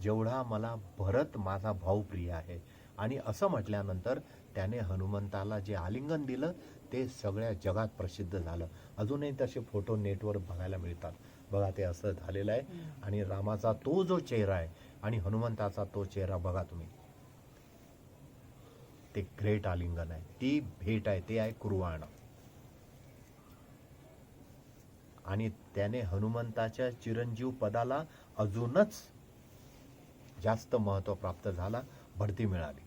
[SPEAKER 1] जेवढा मला भरत माझा भाऊ प्रिय आहे. आणि असं म्हटल्यानंतर त्याने हनुमंताला जे आलिंगन दिलं ते सगळ्या जगात प्रसिद्ध झालं. अजूनही तसे फोटो नेटवर बघायला मिळतात. बघा ते असं झालेलं आहे. आणि रामाचा तो जो चेहरा आहे आणि हनुमंताचा तो चेहरा बघा तुम्ही, ते ग्रेट आलिंगन आहे, ती भेट आहे, ते आहे कुरवाळणं. आणि त्याने हनुमंताच्या चिरंजीव पदाला अजूनच जास्त महत्व प्राप्त झाला, बढती मिळाली.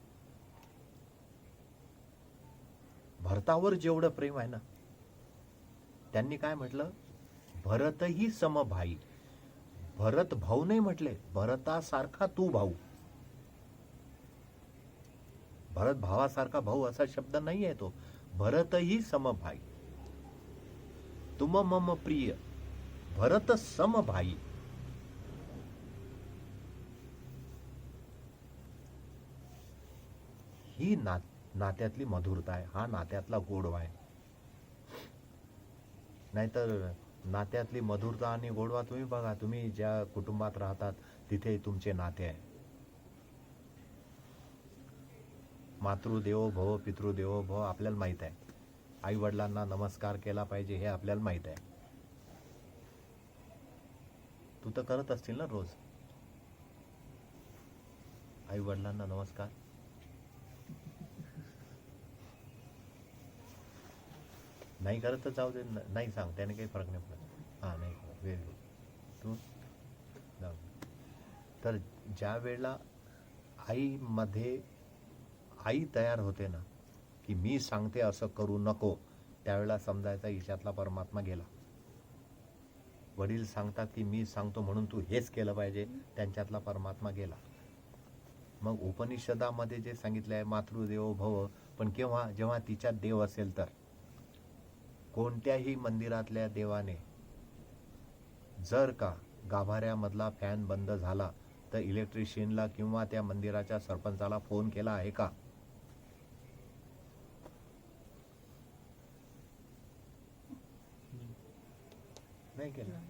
[SPEAKER 1] भरतावर जेवढं प्रेम आहे ना, त्यांनी काय म्हटलं, भरतही समभाई. भरत भाऊ नाही म्हटले, भरतासारखा तू भाऊ. भरत भावासारखा भाऊ असा शब्द नाही आहे तो. भरतही समभाई. तुम मम प्रिय भरत समभाई. ही नात्यातली मधुरता आहे, हा नात्यातला गोडवा आहे. नाहीतर नात्यातली मधुरता आणि गोडवा तुम्ही बघा, तुम्ही ज्या कुटुंबात राहतात तिथे तुमचे नाते आहे. मातृदेवो भव पितृदेवो भव आपल्याला माहित आहे. आई वडिलांना नमस्कार केला पाहिजे हे आपल्याला माहित आहे. तू तर करत असतील ना रोज आई वडिलांना नमस्कार. नाही करत तर जाऊ दे, नाही सांग, त्याने काही फरक नाही पडत. हा नाही करत, व्हेरी गुड. तू जाऊ. तर ज्या वेळेला आईमध्ये आई तयार होते ना की मी सांगते असं करू नको, त्यावेळेला समजायचा हिच्यातला परमात्मा गेला. वडील सांगतात की मी सांगतो म्हणून तू हेच केलं पाहिजे, त्यांच्यातला परमात्मा गेला. मग उपनिषदामध्ये जे सांगितलं आहे मातृदेवो भव, पण केव्हा, जेव्हा तिच्यात देव असेल तर. कोणत्याही मंदिरातल्या देवाने जर का गाभाऱ्यामधला फॅन बंद झाला तर इलेक्ट्रिशियनला किंवा त्या मंदिराच्या सरपंचाला फोन केला आहे का? नाही केला.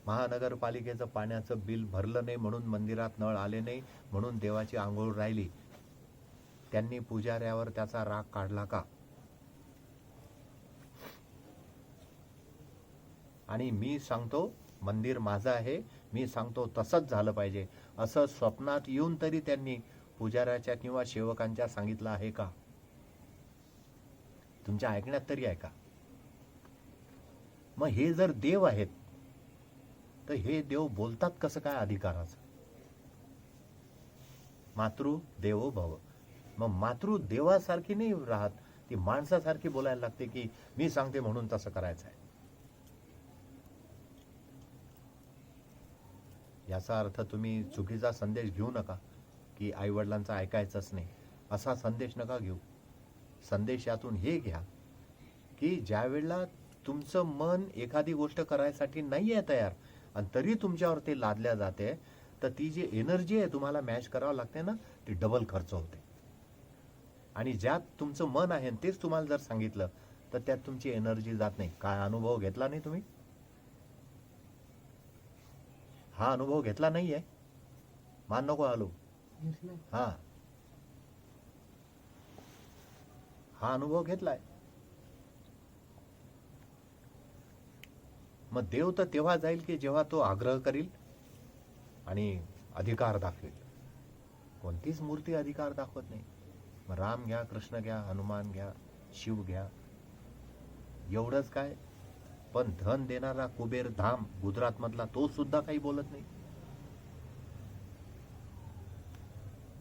[SPEAKER 1] महानगरपालिकेचं पाण्याचं बिल भरलं नाही म्हणून मंदिरात नळ आले नाही म्हणून देवाची आंघोळ राहिली. त्यांनी पुजाऱ्यावर त्याचा राग काढला का? आणि मी सांगतो मंदिर माझं आहे, मी सांगतो तसंच झालं पाहिजे असं स्वप्नात येऊन तरी त्यांनी पुजाऱ्याच्या किंवा सेवकांच्या सांगितलं आहे का? तुमच्या ऐकण्यात तरी आहे का? मग हे जर देव आहेत तर हे देव बोलतात कसं काय अधिकाराचं? मातृ देवो भव. मग मातृ देवासारखी नाही राहत, ती माणसासारखी बोलायला लागते की मी सांगते म्हणून तसं करायचं आहे. याचा अर्थ तुम्ही चुकीचा संदेश घेऊ नका की आई वडिलांचा ऐकायचंच नाही, असा संदेश नका घेऊ. संदेश यातून हे घ्या की ज्या वेळेला तुमचं मन एखादी गोष्ट करायसाठी नाही आहे तयार आणि तरी तुमच्यावर ते लादल्या जाते, तर ती जी एनर्जी आहे तुम्हाला मॅच करावं लागते ना, ती डबल खर्च होते. आणि ज्यात तुमचं मन आहे तेच तुम्हाला जर सांगितलं तर त्यात तुमची एनर्जी जात नाही. काय अनुभव घेतला नाही तुम्ही? हा अनुभव घेतला नाहीये? मान नको आलो. हा अनुभव घेतलाय. मग देव तर तेव्हा जाईल की जेव्हा तो आग्रह करील आणि अधिकार दाखवेल. कोणतीच मूर्ती अधिकार दाखवत नाही. मग राम घ्या, कृष्ण घ्या, हनुमान घ्या, शिव घ्या, एवढंच काय, पण धन देणारा कुबेर धाम गुजरात मधला तो सुद्धा काही बोलत नाही.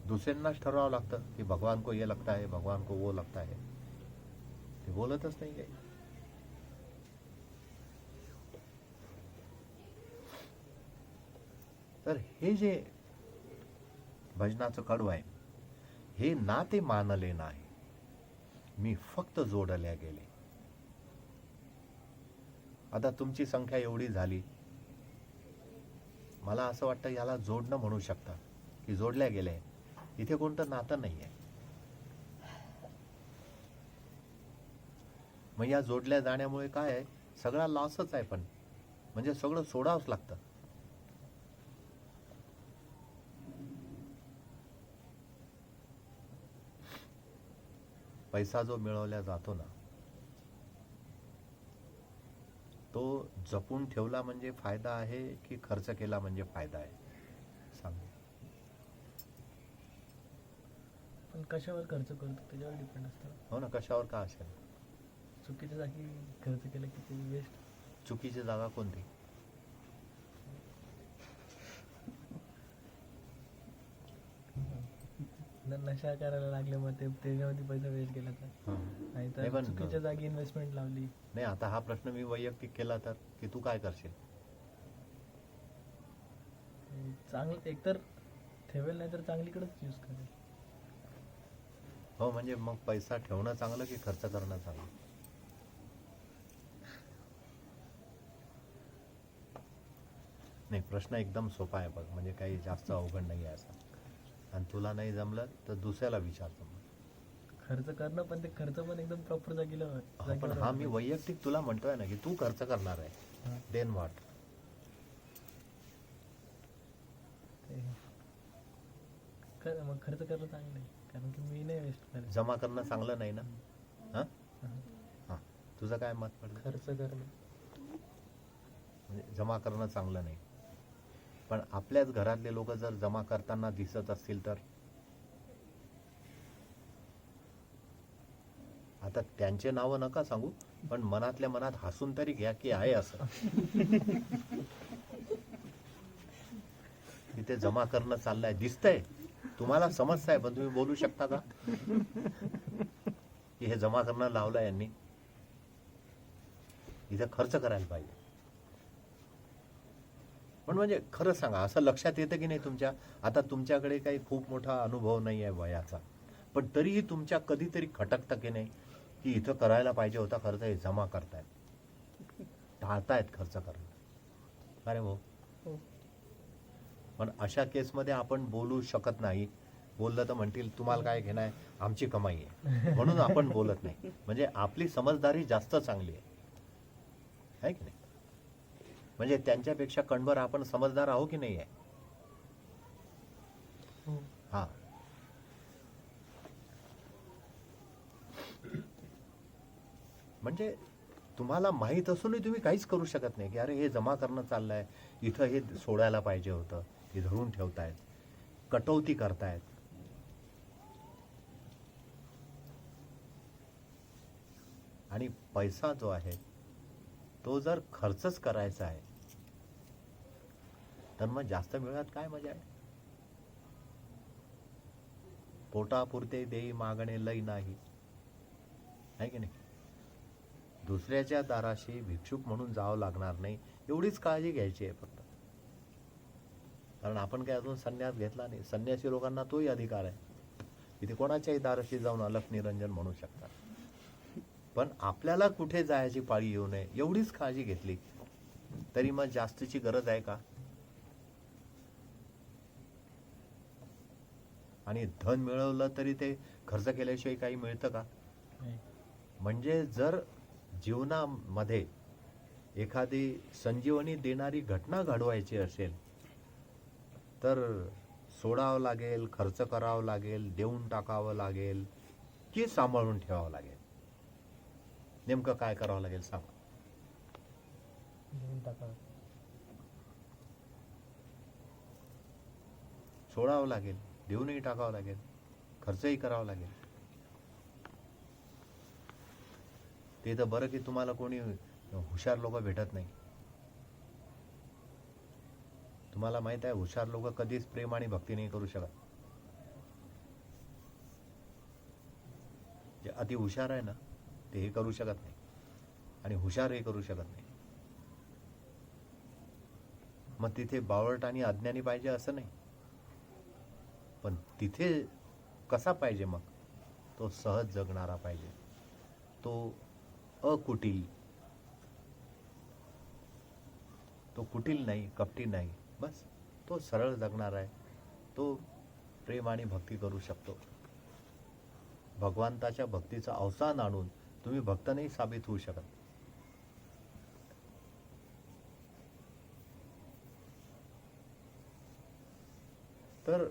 [SPEAKER 1] दुसऱ्यांनाच ठरवावं लागतं की भगवान को ये लगता है, भगवान को वो लगता है. ते बोलतच नाही काही. तर हे जे भजनाचं कडवं आहे हे ना ते मानले नाही, मी फक्त जोडल्या गेले. आता तुमची संख्या एवढी झाली, मला असं वाटतं याला जोडणं म्हणू शकता की जोडल्या गेले. इथे कोणतं नातं नाही आहे. मग या जोडल्या जाण्यामुळे काय आहे, सगळा लॉसच आहे. पण म्हणजे सगळं सोडावंच लागतं. पैसा जो मिळवला जातो ना, तो जपून ठेवला म्हणजे फायदा आहे की खर्च केला म्हणजे फायदा आहे? सांग.
[SPEAKER 2] पण कशावर खर्च करतो त्याच्यावर डिपेंड असतं.
[SPEAKER 1] हो ना, कशावर का असेल.
[SPEAKER 2] चुकीच्या जागी खर्च केला की ते वेस्ट.
[SPEAKER 1] चुकीची जागा कोणती?
[SPEAKER 2] नशा करायला लागले मग ते त्याच्यामध्ये पैसा वेस्ट गेला तर. नाही तर चुकीच्या जागी इन्व्हेस्टमेंट लावली.
[SPEAKER 1] नाही, आता हा प्रश्न मी वैयक्तिक केला तर की तू काय करशील?
[SPEAKER 2] चांगलं एकतर ठेवेल नाही तर चांगलीकडेच यूज करेल.
[SPEAKER 1] हो, म्हणजे मग पैसा ठेवणं चांगलं की खर्च करणं चांगलं? नाही, प्रश्न एकदम सोपा आहे बघ, म्हणजे काही जास्त अवघड नाही आहे असा. आणि तुला नाही जमलं तर दुसऱ्याला विचारतो.
[SPEAKER 2] खर्च करणं, पण ते खर्च पण एकदम प्रॉपर जागीला.
[SPEAKER 1] पण हा मी वैयक्तिक तुला म्हणतोय ना की तू खर्च करणार आहे, देन व्हॉट?
[SPEAKER 2] मग खर्च करणं चांगलं आहे, कारण की मी नाही वेस्ट करत.
[SPEAKER 1] जमा करणं चांगलं नाही ना? हा, तुझं काय मत पडलं?
[SPEAKER 2] खर्च करणं
[SPEAKER 1] म्हणजे जमा करणं चांगलं नाही. पण आपल्याच घरातले लोक जर जमा करताना दिसत असतील तर? आता त्यांचे नावं नका सांगू, पण मनातल्या मनात हसून तरी घ्या की आहे असं. इथे जमा करणं चाललंय दिसतंय तुम्हाला, समजताय, पण तुम्ही बोलू शकता का की हे जमा करणं लावलं यांनी? इथे खर्च करायला पाहिजे. पण म्हणजे खरं सांगा, असं लक्षात येतं की नाही तुमच्या? आता तुमच्याकडे काही खूप मोठा अनुभव नाही आहे वयाचा, पण तरीही तुमच्या कधीतरी खटकतं की नाही की इथं करायला पाहिजे होता खर्च, हे जमा करतायत, टाळतायत खर्च करणं. का रे भाऊ?
[SPEAKER 2] हो.
[SPEAKER 1] पण अशा केसमध्ये आपण बोलू शकत नाही. बोललं तर म्हणतील तुम्हाला काय घेणं आहे, आमची कमाई आहे, म्हणून आपण बोलत नाही. म्हणजे आपली समजदारी जास्त चांगली आहे की नाही? म्हणजे त्यांच्यापेक्षा कणभर आपण समजदार आहो की नाही आहे?
[SPEAKER 2] हो.
[SPEAKER 1] हा. म्हणजे तुम्हाला माहीत असूनही तुम्ही काहीच करू शकत नाही की अरे हे जमा करणं चाललंय, इथं हे सोडायला पाहिजे होतं, हे धरून ठेवतायत, कटौती करतायत. आणि पैसा जो आहे तो जर खर्चच करायचा आहे तर मग जास्त मिळत काय मजा आहे? पोटापुरते देई मागणे लई नाही, आहे की नाही? दुसऱ्याच्या दाराशी भिक्षुक म्हणून जावं लागणार नाही, एवढीच काळजी घ्यायची आहे फक्त. कारण आपण काय अजून संन्यास घेतला नाही. संन्यासी लोकांना तोही अधिकार आहे, इथे कोणाच्याही दाराशी जाऊन अलख निरंजन म्हणू शकतात. पण आपल्याला कुठे जायची पाळी येऊ नये एवढीच काळजी घेतली तरी मग जास्तीची गरज आहे का? आणि धन मिळवलं तरी ते खर्च केल्याशिवाय काही मिळतं का? म्हणजे जर जीवनामध्ये एखादी संजीवनी देणारी घटना घडवायची असेल तर सोडावं लागेल, खर्च करावं लागेल, देऊन टाकावं लागेल की सांभाळून ठेवावं लागेल? नेमकं काय करावं लागेल सांगा?
[SPEAKER 2] देऊन टाकावं.
[SPEAKER 1] सोडावं लागेल, देऊनही टाकावं लागेल, खर्चही करावा लागेल. ते तर बरं की तुम्हाला कोणी हुशार लोक भेटत नाही. तुम्हाला माहित आहे हुशार लोक कधीच प्रेम आणि भक्ती नाही करू शकत. जे अति हुशार आहे ना ते हे करू शकत नाही आणि हुशार हे करू शकत नाही. मग तिथे बावळट आणि अज्ञानी पाहिजे असं नाही, पण तिथे कसा पाहिजे? मग तो सहज जगणारा पाहिजे, तो अकुटील, तो कुटील नाही, कपटी नाही, बस तो सरळ जगणार आहे, तो प्रेम आणि भक्ती करू शकतो. भगवंताच्या भक्तीचा अवसान आणून तुम्ही भक्त नाही साबित होऊ शकत. तर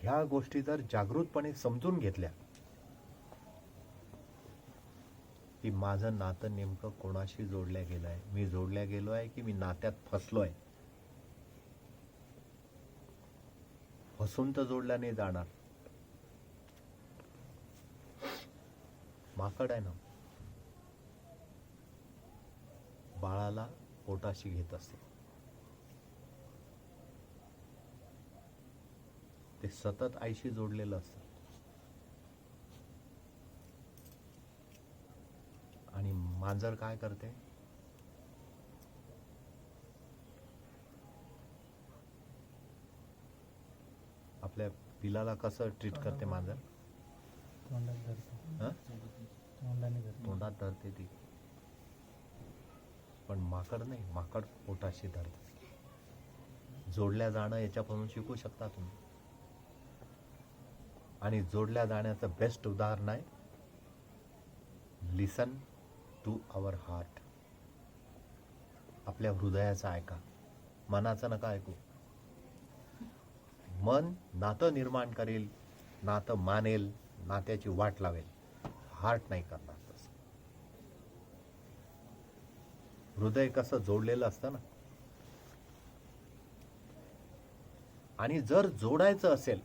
[SPEAKER 1] ह्या गोष्टी जर जागृतपणे समजून घेतल्या की माझं नातं नेमकं कोणाशी जोडल्या गेलं आहे, मी जोडल्या गेलो आहे की मी नात्यात फसलोय. फसून तर जोडल्या नाही जाणार. माकड आहे ना, बाळाला पोटाशी घेत असते, ते सतत आईशी जोडलेलं असतं. आणि मांजर काय करते? आपल्या पिलाला कसं ट्रीट करते मांजर?
[SPEAKER 2] तोंडात धरते.
[SPEAKER 1] हं?
[SPEAKER 2] तोंडाने धरते.
[SPEAKER 1] तोंडात धरते ती. पण माकड नाही, माकड पोटाशी धरते. जोडल्या जाणं याच्यापासून शिकू शकता तुम्ही. आणि जोडल्या जाण्याचं बेस्ट उदाहरण आहे लिसन टू आवर हार्ट. आपल्या हृदयाचं ऐका, मनाचं नका ऐकू. मन नातं निर्माण करेल, नातं मानेल, नात्याची वाट लावेल, हार्ट नाही करणार तसं. हृदय कसं जोडलेलं असतं ना. आणि जर जोडायचं असेल,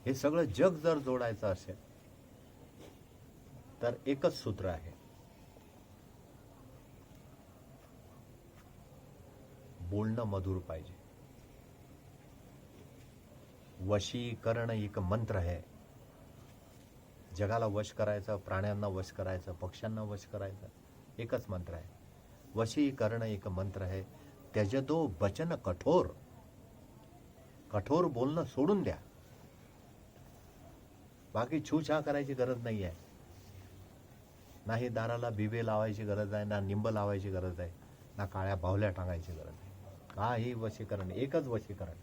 [SPEAKER 1] हे सगळं जग जर जोडायचं असेल तर एकच सूत्र आहे, बोलणं मधुर पाहिजे. वशीकरण एक मंत्र है. जगाला वश करायचं, प्राण्यांना वश करायचं, पक्ष्यांना वश करायचं, एकच मंत्र आहे. वशीकरण एक मंत्र है. त्यजदो वचन कठोर. कठोर बोलणं सोडून द्या. बाकी छूछा करायची गरज नाही आहे. नाही दाराला बिबे लावायची गरज आहे, ना निंब लावायची गरज आहे, ना काळ्या बाहुल्या टांगायची गरज आहे. काही वशीकरण, एकच वशीकरण,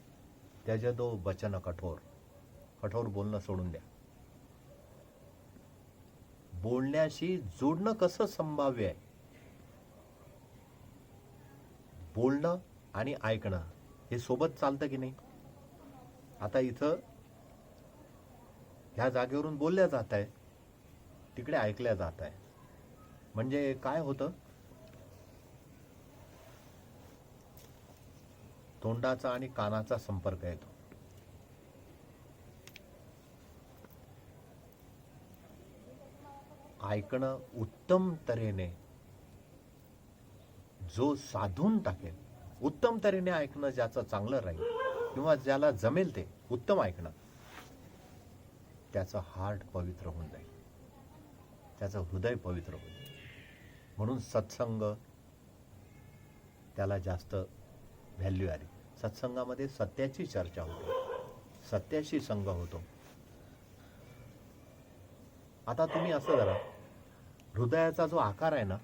[SPEAKER 1] त्याच्या तो वचन कठोर. कठोर बोलणं सोडून द्या. बोलण्याशी जोडणं कसं संभाव्य आहे? बोलणं आणि ऐकणं हे सोबत चालतं की नाही? आता इथं ह्या जागेवरून बोलल्या जात आहे, तिकडे ऐकल्या जात आहे. म्हणजे काय होतं? तोंडाचा आणि कानाचा संपर्क येतो. ऐकणं उत्तम तऱ्हेने जो साधून टाकेल, उत्तम तऱ्हेने ऐकणं ज्याचं चांगलं राहील किंवा ज्याला जमेल ते उत्तम ऐकणं, त्याचं हार्ट पवित्र होऊन जाईल, त्याचं हृदय पवित्र होईल. म्हणून सत्संग त्याला जास्त व्हॅल्यू आली. सत्संगामध्ये सत्याची चर्चा होते, सत्याशी संग होतो. आता तुम्ही असं जरा, हृदयाचा जो आकार आहे ना,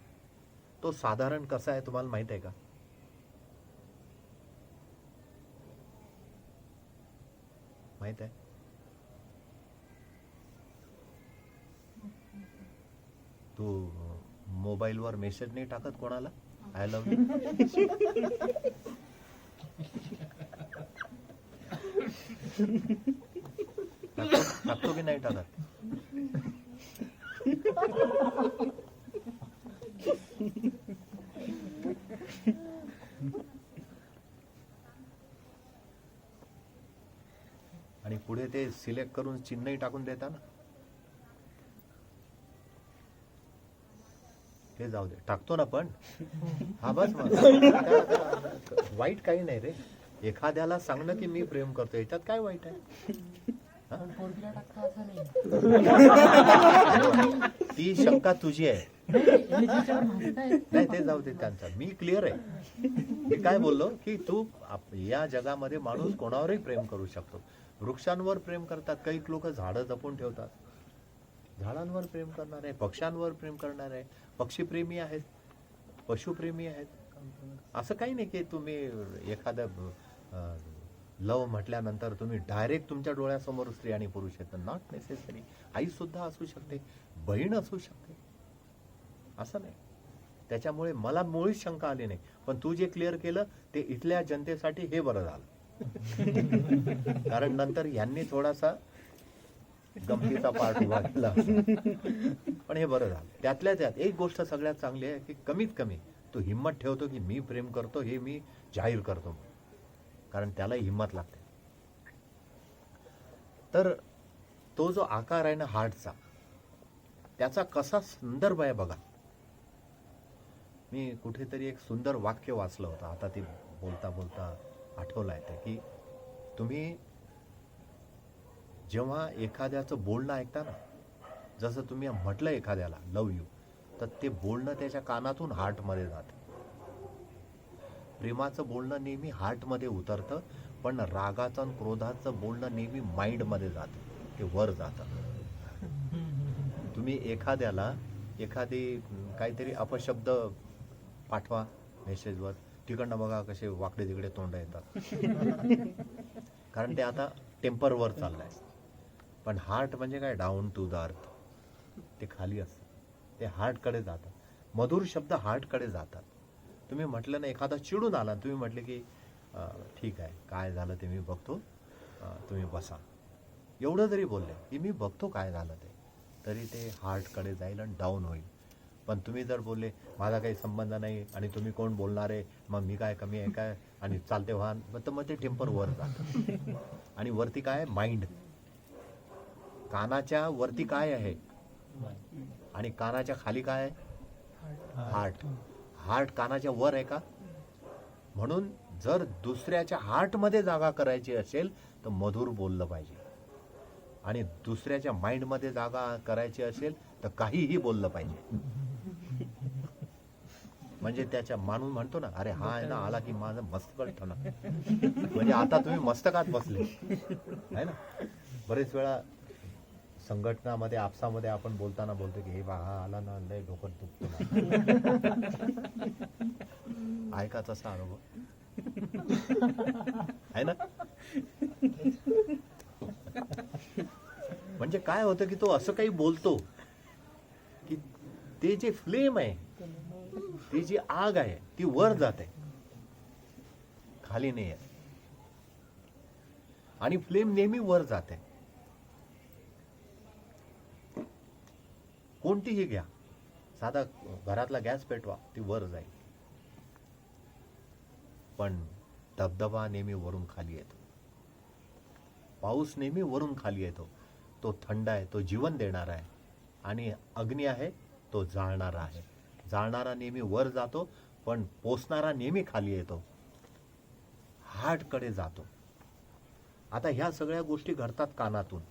[SPEAKER 1] तो साधारण कसा आहे तुम्हाला माहित आहे का? माहित आहे? तू मोबाईलवर मेसेज नाही टाकत कोणाला आय लव्ह यू? टाकतो की नाही टाकत? आणि पुढे ते सिलेक्ट करून चिन्हही टाकून देता ना. ते जाऊ दे, टाकतो ना पण. हा बस मग. वाईट काही नाही रे. एखाद्याला सांगणं की मी प्रेम करतो, याच्यात काय वाईट आहे? ती शंका तुझी आहे. नाही ते जाऊ दे त्यांचा. मी क्लिअर आहे. मी काय बोललो की तू या जगामध्ये माणूस कोणावरही प्रेम करू शकतो. वृक्षांवर प्रेम करतात काही लोक, झाडं जपून ठेवतात. झाडांवर प्रेम करणार आहे, पक्ष्यांवर प्रेम करणार आहे, पक्षीप्रेमी आहेत, पशुप्रेमी आहेत. असं काही नाही की तुम्ही एखादं लव म्हटल्यानंतर तुम्ही डायरेक्ट तुमच्या डोळ्यासमोर स्त्री आणि पुरुष येतात. Not necessary. आई सुद्धा असू शकते, बहीण असू शकते, असं नाही. त्याच्यामुळे मला मुळीच शंका आली नाही. पण तू जे क्लिअर केलं ते इथल्या जनतेसाठी हे बरं झालं. कारण नंतर यांनी थोडासा गमतीचा पार्ट उभा केला. पण हे बरं झालं. त्यातल्या त्यात एक गोष्ट सगळ्यात चांगली आहे की कमीत कमी तो हिम्मत ठेवतो की मी प्रेम करतो, हे मी जाहीर करतो. कारण त्याला हिम्मत लागते. तर तो जो आकार आहे ना हार्टचा, त्याचा कसा संदर्भ आहे बघा. मी कुठेतरी एक सुंदर वाक्य वाचलं होतं, आता ते बोलता बोलता आठवलं आहे ते, की तुम्ही जेव्हा एखाद्याचं बोलणं ऐकता ना, जसं तुम्ही म्हटलं एखाद्याला लव यू, तर ते बोलणं त्याच्या कानातून हार्टमध्ये जातं. प्रेमाचं बोलणं नेहमी हार्टमध्ये उतरतं, पण रागाचं आणि क्रोधाचं बोलणं नेहमी माइंडमध्ये जातं, ते वर जातं. तुम्ही एखाद्याला एखादी काहीतरी अपशब्द पाठवा मेसेजवर, तिकडनं बघा कसे वाकडे तिकडे तोंड येतात. कारण ते आता टेम्परवर चाललंय. पण हार्ट म्हणजे काय? Down to the earth. ते खाली असतं, ते हार्टकडे जातात. मधुर शब्द हार्टकडे जातात. तुम्ही म्हटलं ना, एखादा चिडून आला, तुम्ही म्हटले की ठीक आहे, काय झालं ते मी बघतो, तुम्ही बसा, एवढं जरी बोलले की मी बघतो काय झालं ते, तरी ते हार्टकडे जाईल आणि डाऊन होईल. पण तुम्ही जर बोलले माझा काही संबंध नाही आणि तुम्ही कोण बोलणार आहे, मग मी काय कमी आहे काय, आणि चालते वाहन, मग ते टेम्पर वर जातं. आणि वरती काय? माइंड. कानाच्या वरती काय आहे आणि कानाच्या खाली काय आहे? हार्ट. हार्ट कानाच्या वर आहे का? म्हणून जर दुसऱ्याच्या हार्टमध्ये जागा करायची असेल तर मधुर बोललं पाहिजे, आणि दुसऱ्याच्या माइंडमध्ये जागा करायची असेल तर काहीही बोललं पाहिजे. म्हणजे त्याच्या माणूस म्हणतो ना, अरे हा आहे ना आला की माझं मस्तक ठेवणार, म्हणजे आता तुम्ही मस्तकात बसले आहे ना. बरेच वेळा संघटनामध्ये आपसामध्ये आपण बोलताना बोलतो की हे बा हा आला ना लय डोकं दुखतं ऐका तसा अनुभव आहे ना. म्हणजे काय होतं की तो असं काही बोलतो की ते जे फ्लेम आहे, ती जी आग आहे ती वर जाते, खाली नाही आहे. आणि फ्लेम नेहमी वर जाते. कोणतीही घ्या, साधा घरातला गॅस पेटवा, ती वर जाईल. पण धबधबा नेहमी वरून खाली येतो, पाऊस नेहमी वरून खाली येतो. तो थंड आहे, तो जीवन देणारा आहे. आणि अग्नी आहे, तो जाळणारा आहे. जाळणारा नेहमी वर जातो, पण पोचणारा नेहमी खाली येतो, हार्टकडे जातो. आता ह्या सगळ्या गोष्टी घडतात कानातून.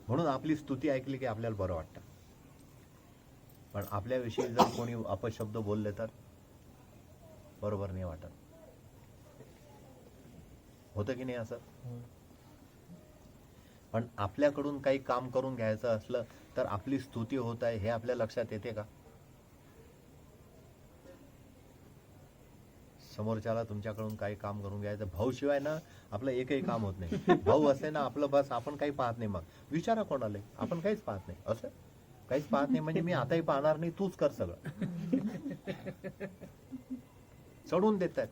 [SPEAKER 1] म्हणून आपली स्तुती ऐकली की आपल्याला बरं वाटतं. पण आपल्याविषयी जर कोणी अपशब्द बोलले तर बरोबर नाही वाटत. होतं की नाही असं? पण आपल्याकडून काही काम करून घ्यायचं असलं तर आपली स्तुती होत आहे हे आपल्या लक्षात येते का? समोरच्याला तुमच्याकडून काही काम करून घ्यायचं, भाऊ शिवाय ना आपलं एकही काम होत नाही. भाऊ असे ना आपलं बस आपण काही पाहत नाही. मग विचारा कोणाला, आपण काहीच पाहत नाही. असं काहीच पाहत नाही म्हणजे मी आताही पाहणार नाही, तूच कर सगळं. चढून देत आहेत.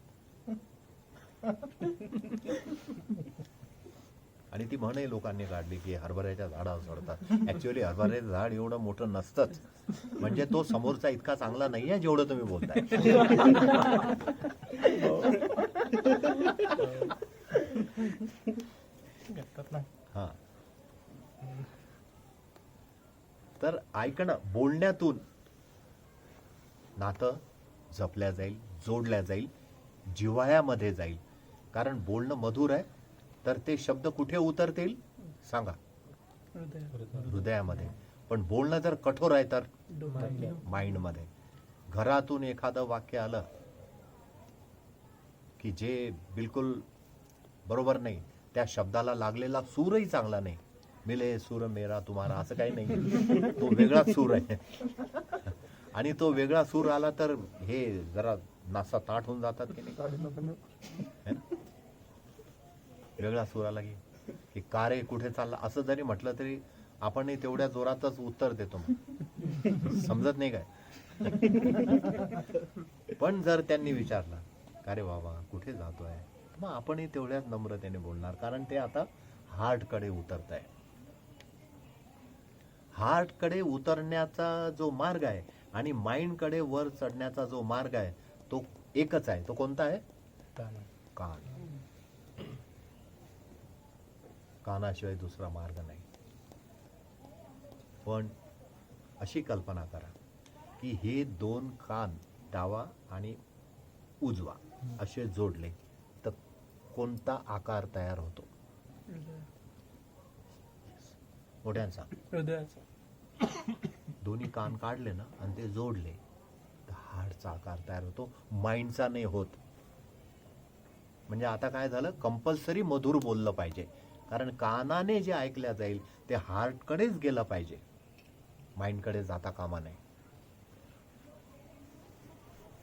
[SPEAKER 1] आणि ती म्हणही लोकांनी काढली की हरभऱ्याच्या झाडावर चढतात. ऍक्च्युअली हरभऱ्याचं झाड एवढं मोठं नसतंच. म्हणजे तो समोरचा इतका चांगला नाहीये जेवढं तुम्ही बोलताय. हा, तर ऐकणं, बोलण्यातून नातं जपल्या जाईल, जोडल्या जाईल, जिव्हाळ्यामध्ये जाईल. कारण बोलणं मधुर आहे तर ते शब्द कुठे उतरतील सांगा? हृदयामध्ये. पण बोलणं जर कठोर आहे तर माइंडमध्ये. घरातून एखादं वाक्य आलं की जे बिलकुल बरोबर नाही, त्या शब्दाला लागलेला सूरही चांगला नाही, मिले सूर मेरा तुम्हारा, असं काही नाही, तो वेगळाच सूर आहे. आणि तो वेगळा सूर आला तर हे जरा नासा ताट होऊन जातात की नाही. वेगळा सूर आला की का रे कुठे चालला असं जरी म्हटलं तरी आपणही तेवढ्या जोरातच उत्तर देतो. समजत नाही काय. पण जर त्यांनी विचारलं का रे बाबा कुठे जातोय, मग आपणही तेवढ्याच नम्रतेने बोलणार. कारण ते आता हार्टकडे उतरत आहे. हार्टकडे उतरण्याचा जो मार्ग आहे आणि माइंडकडे वर चढण्याचा जो मार्ग आहे तो एकच आहे. तो कोणता आहे? कान. कानाशिवाय दुसरा मार्ग नाही. पण अशी कल्पना करा की हे दोन कान, डावा आणि उजवा, असे जोडले तर कोणता आकार तयार होतो? मोठ्यांचा दोन्ही कान काढले ना आणि ते जोडले तर हार्टचा आकार तयार होतो, माइंडचा नाही होत. म्हणजे आता काय झालं, कंपल्सरी मधुर बोललं पाहिजे. कारण कानाने जे ऐकल्या जाईल ते हार्टकडेच गेलं पाहिजे, माइंडकडे जाता कामा नये.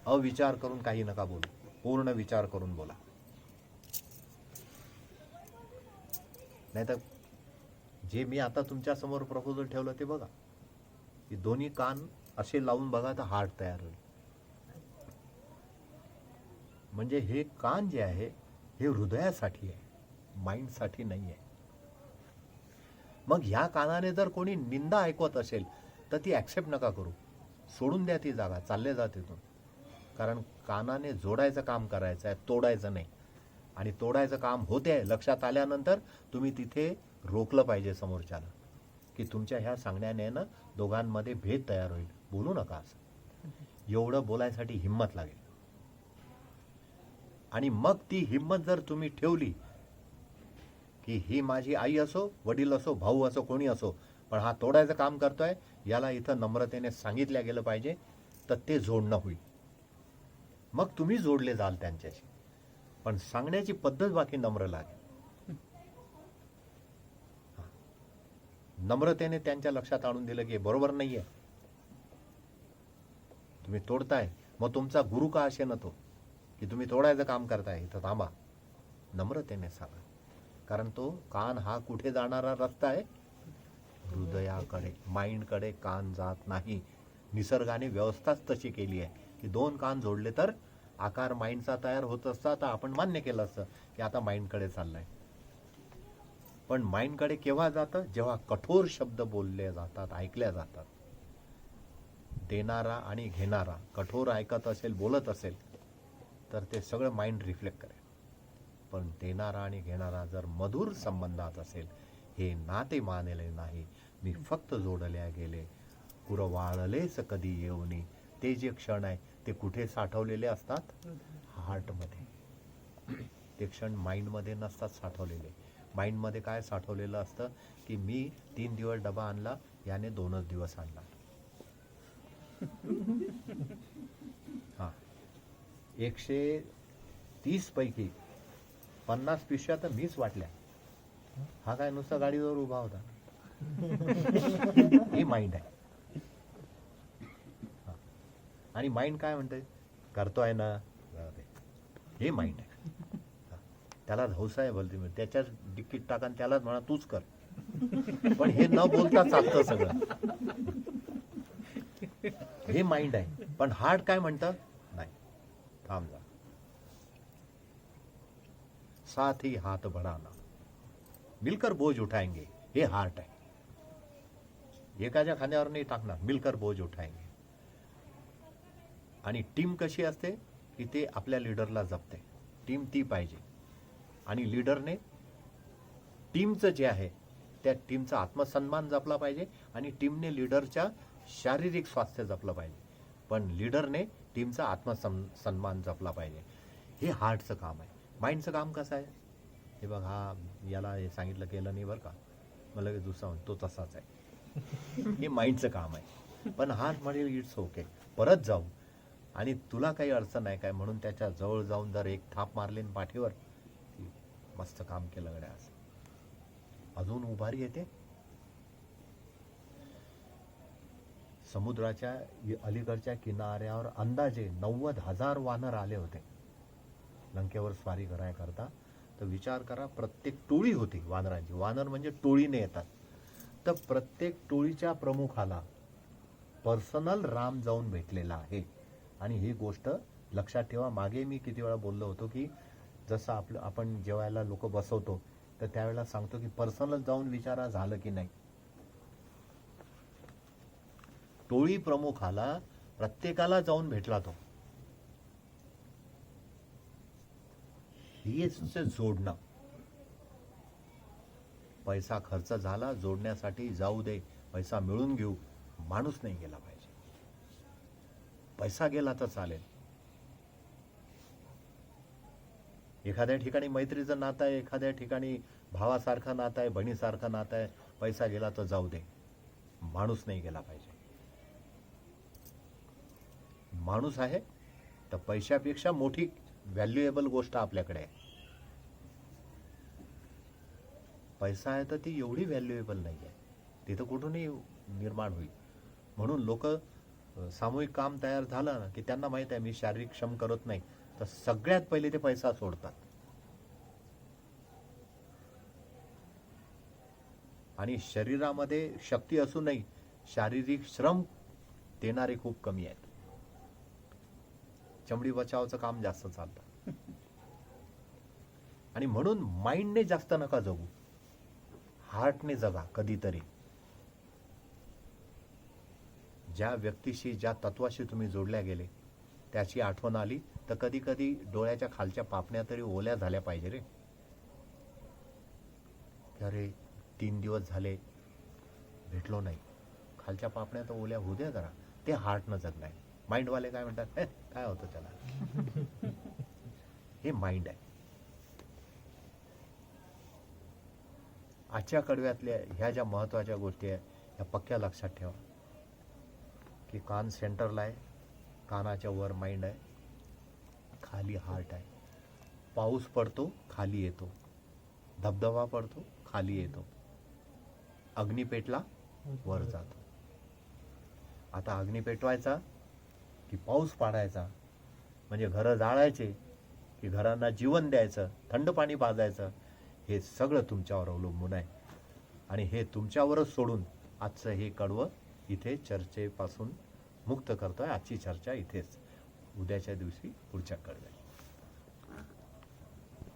[SPEAKER 1] अविचार करून काही नका बोलू, पूर्ण विचार करून बोला. नाहीतर जे मी आता तुमच्या समोर प्रपोजल ठेवलं ते बघा, की दोन्ही कान असे लावून बघा तर हार्ट तयार होईल. म्हणजे हे कान जे आहे हे हृदयासाठी आहे, माइंडसाठी नाही आहे. मग ह्या कानाने जर कोणी निंदा ऐकवत असेल तर ती ऍक्सेप्ट नका करू, सोडून द्या ती जागा, चालले जा तिथून. कारण कानाने जोडायचं काम करायचं आहे, तोडायचं नाही. आणि तोडायचं काम होते आहे लक्षात आल्यानंतर तुम्ही तिथे रोखलं पाहिजे समोरच्याला, की तुमच्या ह्या सांगण्याने ना दोघांमध्ये भेद तयार होईल, बोलू नका असं. एवढं बोलायसाठी हिंमत लागेल. आणि मग ती हिंमत जर तुम्ही ठेवली की ही माझी आई असो, वडील असो, भाऊ असो, कोणी असो, पण हा तोडायचं काम करतोय, याला इथं नम्रतेने सांगितल्या गेलं पाहिजे, तर ते जोडणं होईल. मग तुम्ही जोडले जाल त्यांच्याशी. पण सांगण्याची पद्धत बाकी नम्र लागेल. नम्रतेने त्यांच्या लक्षात आणून दिलं की हे बरोबर नाहीये, तुम्ही तोडताय. मग तुमचा गुरु का असे नव्हतो की तुम्ही तोडायचं काम करताय, इथं थांबा. नम्रतेने सांगा, कारण तो कान हा कुठे जाणारा रस्ता आहे? हृदयाकडे, माइंडकडे कान जात नाही. निसर्गाने व्यवस्थाच तशी केली आहे की 2 कान जोडले तर आकार माइंडचा तयार होत असता, तर आपण मान्य केलं असतं की आता माइंडकडे चाललंय. पण माइंडकडे केव्हा जातं? जेव्हा कठोर शब्द बोलले जातात, ऐकल्या जातात. देणारा आणि घेणारा कठोर ऐकत असेल, बोलत असेल, तर ते सगळं माइंड रिफ्लेक्ट करेल. पण देणारा आणि घेणारा जर मधुर संबंधात असेल, हे नाते मानले नाही, मी फक्त जोडल्या गेले, पुरवाळलेच कधी येऊनी. ते जे क्षण आहे ते कुठे साठवलेले असतात? हार्टमध्ये. ते क्षण माइंडमध्ये नसतात साठवलेले. माइंडमध्ये काय साठवलेलं असतं की मी 3 दिवस डबा आणला, याने 2च दिवस आणला. हा, 130 पैकी 50 पिशव्या तर मीच वाटल्या. हा काय नुसता गाडीवर उभा होता. हे माइंड आहे. हा. आणि माइंड काय म्हणते? करतोय ना, हे माइंड आहे. हा. त्याला हौस आहे बोलते मी, त्याच्याच डिक्कीत टाका आणि त्यालाच म्हणा तूच कर. पण हे न बोलता चालतं सगळं. हे माइंड आहे. पण हार्ट काय म्हणतं? नाही, थांब जा, साथ ही हाथ बढ़ाना, मिलकर बोझ उठाएंगे. हे हार्ट आहे. एकाच्या खांद्यावर नाही टाकणार, मिलकर बोझ उठाएंगे. आणि टीम कशी असते की ते आपल्या लीडरला जपते. टीम ती पाहिजे. आणि लीडरने टीमचं जे आहे त्या टीमचा आत्मसन्मान जपला पाहिजे आणि टीमने लीडरच्या शारीरिक स्वास्थ्य जपलं पाहिजे. पण लीडरने टीमचा आत्मसन्मान जपला पाहिजे. हे हार्टचं काम आहे. माइंडचं काम कसं आहे? हे बघ, हा याला हे सांगितलं केलं नाही बरं का, मला लगेच दुसरा म्हणतो तो तसाच आहे. हे माइंडचं काम आहे. पण हार्ट म्हणेल इट्स ओके, परत जाऊ, आणि तुला काही अडचण आहे काय म्हणून त्याच्या जवळ जाऊन जर एक थाप मारली पाठीवर, मस्त काम केलं गड्या, असं अजून उभारी येते. समुद्राच्या अलीकडच्या किनाऱ्यावर अंदाजे 90,000 वानर आले होते लंकेवर स्वारी करायकरता. तर विचार करा, प्रत्येक टोळी होती वानरांची. वानर म्हणजे टोळीने येतात. तर प्रत्येक टोळीच्या प्रमुखाला पर्सनल राम जाऊन भेटलेला आहे. आणि ही गोष्ट लक्षात ठेवा. मागे मी किती वेळा बोललो होतो की जसं आपण जेवायला लोक बसवतो तर त्यावेळेला सांगतो की पर्सनल जाऊन विचारा झालं की नाही. टोळी प्रमुखाला प्रत्येकाला जाऊन भेटला तो. हेच जोडणं. पैसा खर्च झाला, जोडण्यासाठी जाऊ दे, पैसा मिळून घेऊ, माणूस नाही गेला पाहिजे. पैसा गेला तर चालेल. एखाद्या ठिकाणी मैत्रीचं नातं आहे, एखाद्या ठिकाणी भावासारखं नातं आहे, बहिणीसारखं नातं आहे, पैसा गेला तर जाऊ दे, माणूस नाही गेला पाहिजे. माणूस आहे तर पैशापेक्षा मोठी व्हॅल्युएबल गोष्ट आपल्याकडे आहे. पैसा आहे तर ती एवढी व्हॅल्युएबल नाही आहे, तिथं कुठूनही निर्माण होईल. म्हणून लोक सामूहिक काम तयार झालं ना की त्यांना माहित आहे मी शारीरिक श्रम करत नाही, तर सगळ्यात पहिले ते पैसा सोडतात. आणि शरीरामध्ये शक्ती असूनही शारीरिक श्रम देणारे खूप कमी आहेत. चमडी बचावचं काम जास्त चालतं. आणि म्हणून माइंडने जास्त नका जगू, हार्टने जगा कधीतरी. ज्या व्यक्तीशी, ज्या तत्वाशी तुम्ही जोडल्या गेले त्याची आठवण आली तर कधी कधी डोळ्याच्या खालच्या पापण्या तरी ओल्या झाल्या पाहिजे रे. अरे 3 दिवस झाले भेटलो नाही, खालच्या पापण्या तर ओल्या होऊ द्या जरा. ते हार्टनं जगलाय. माइंडवाले काय म्हणतात, काय होतं त्याला. हे माइंड आहे. आजच्या कडव्यातल्या ह्या ज्या महत्वाच्या गोष्टी आहेत ह्या पक्क्या लक्षात ठेवा की कान सेंटरला आहे, कानाच्या वर माइंड आहे, खाली हार्ट आहे. पाऊस पडतो खाली येतो, धबधबा पडतो खाली येतो, अग्नी पेटला वर जातो. आता अग्नी पेटवायचा की पाऊस पाडायचा, म्हणजे घरं जाळायचे की घरांना जीवन द्यायचं, थंड पाणी पाजायचं, हे सगळं तुमच्यावर अवलंबून आहे. आणि हे तुमच्यावरच सोडून आजचं हे कडवं इथे चर्चेपासून मुक्त करतोय. आजची चर्चा इथेच. उद्याच्या दिवशी पुढच्या कडव्यात.